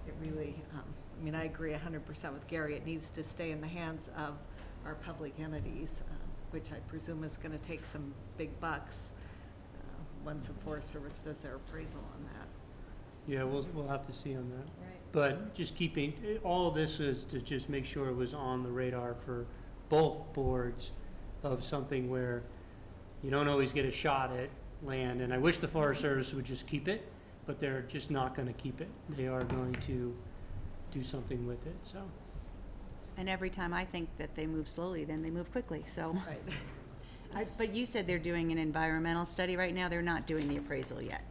it really, I mean, I agree 100% with Gary. It needs to stay in the hands of our public entities, which I presume is gonna take some big bucks once the Forest Service does their appraisal on that. Yeah, we'll have to see on that. Right. But just keeping, all of this is to just make sure it was on the radar for both boards of something where you don't always get a shot at land. And I wish the Forest Service would just keep it, but they're just not gonna keep it. They are going to do something with it, so. And every time I think that they move slowly, then they move quickly, so. Right. But you said they're doing an environmental study right now, they're not doing the appraisal yet.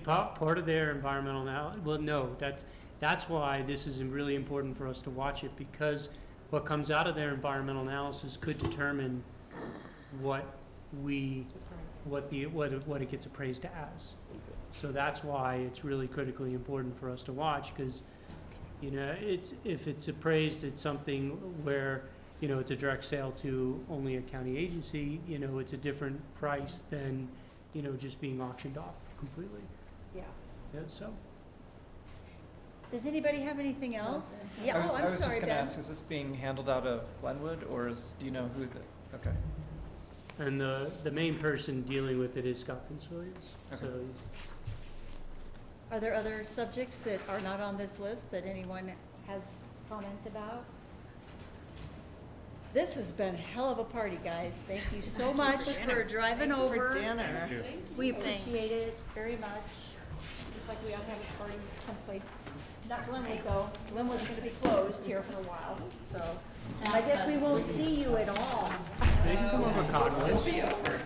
Part of their environmental well, no, that's why this is really important for us to watch it, because what comes out of their environmental analysis could determine what it gets appraised as. So that's why it's really critically important for us to watch, because, you know, if it's appraised, it's something where, you know, it's a direct sale to only a county agency, you know, it's a different price than, you know, just being auctioned off completely. Yeah. Yeah, so. Does anybody have anything else? Yeah, oh, I I'm was just sorry, gonna Ben. ask, is this being handled out of Glenwood, or do you know who okay. And the main person dealing with it is Scott Fitzwilliams, so Okay. he's. Are there other subjects that are not on this list that anyone has comments about? This has been a hell of a party, guys. Thank you so much for driving over. For dinner. We appreciate it very much. Looks like we ought to have a party someplace, not Glenwood though. Glenwood's gonna be closed here for a while, so. I guess we won't see you at all. They can come over, Conway. Be over.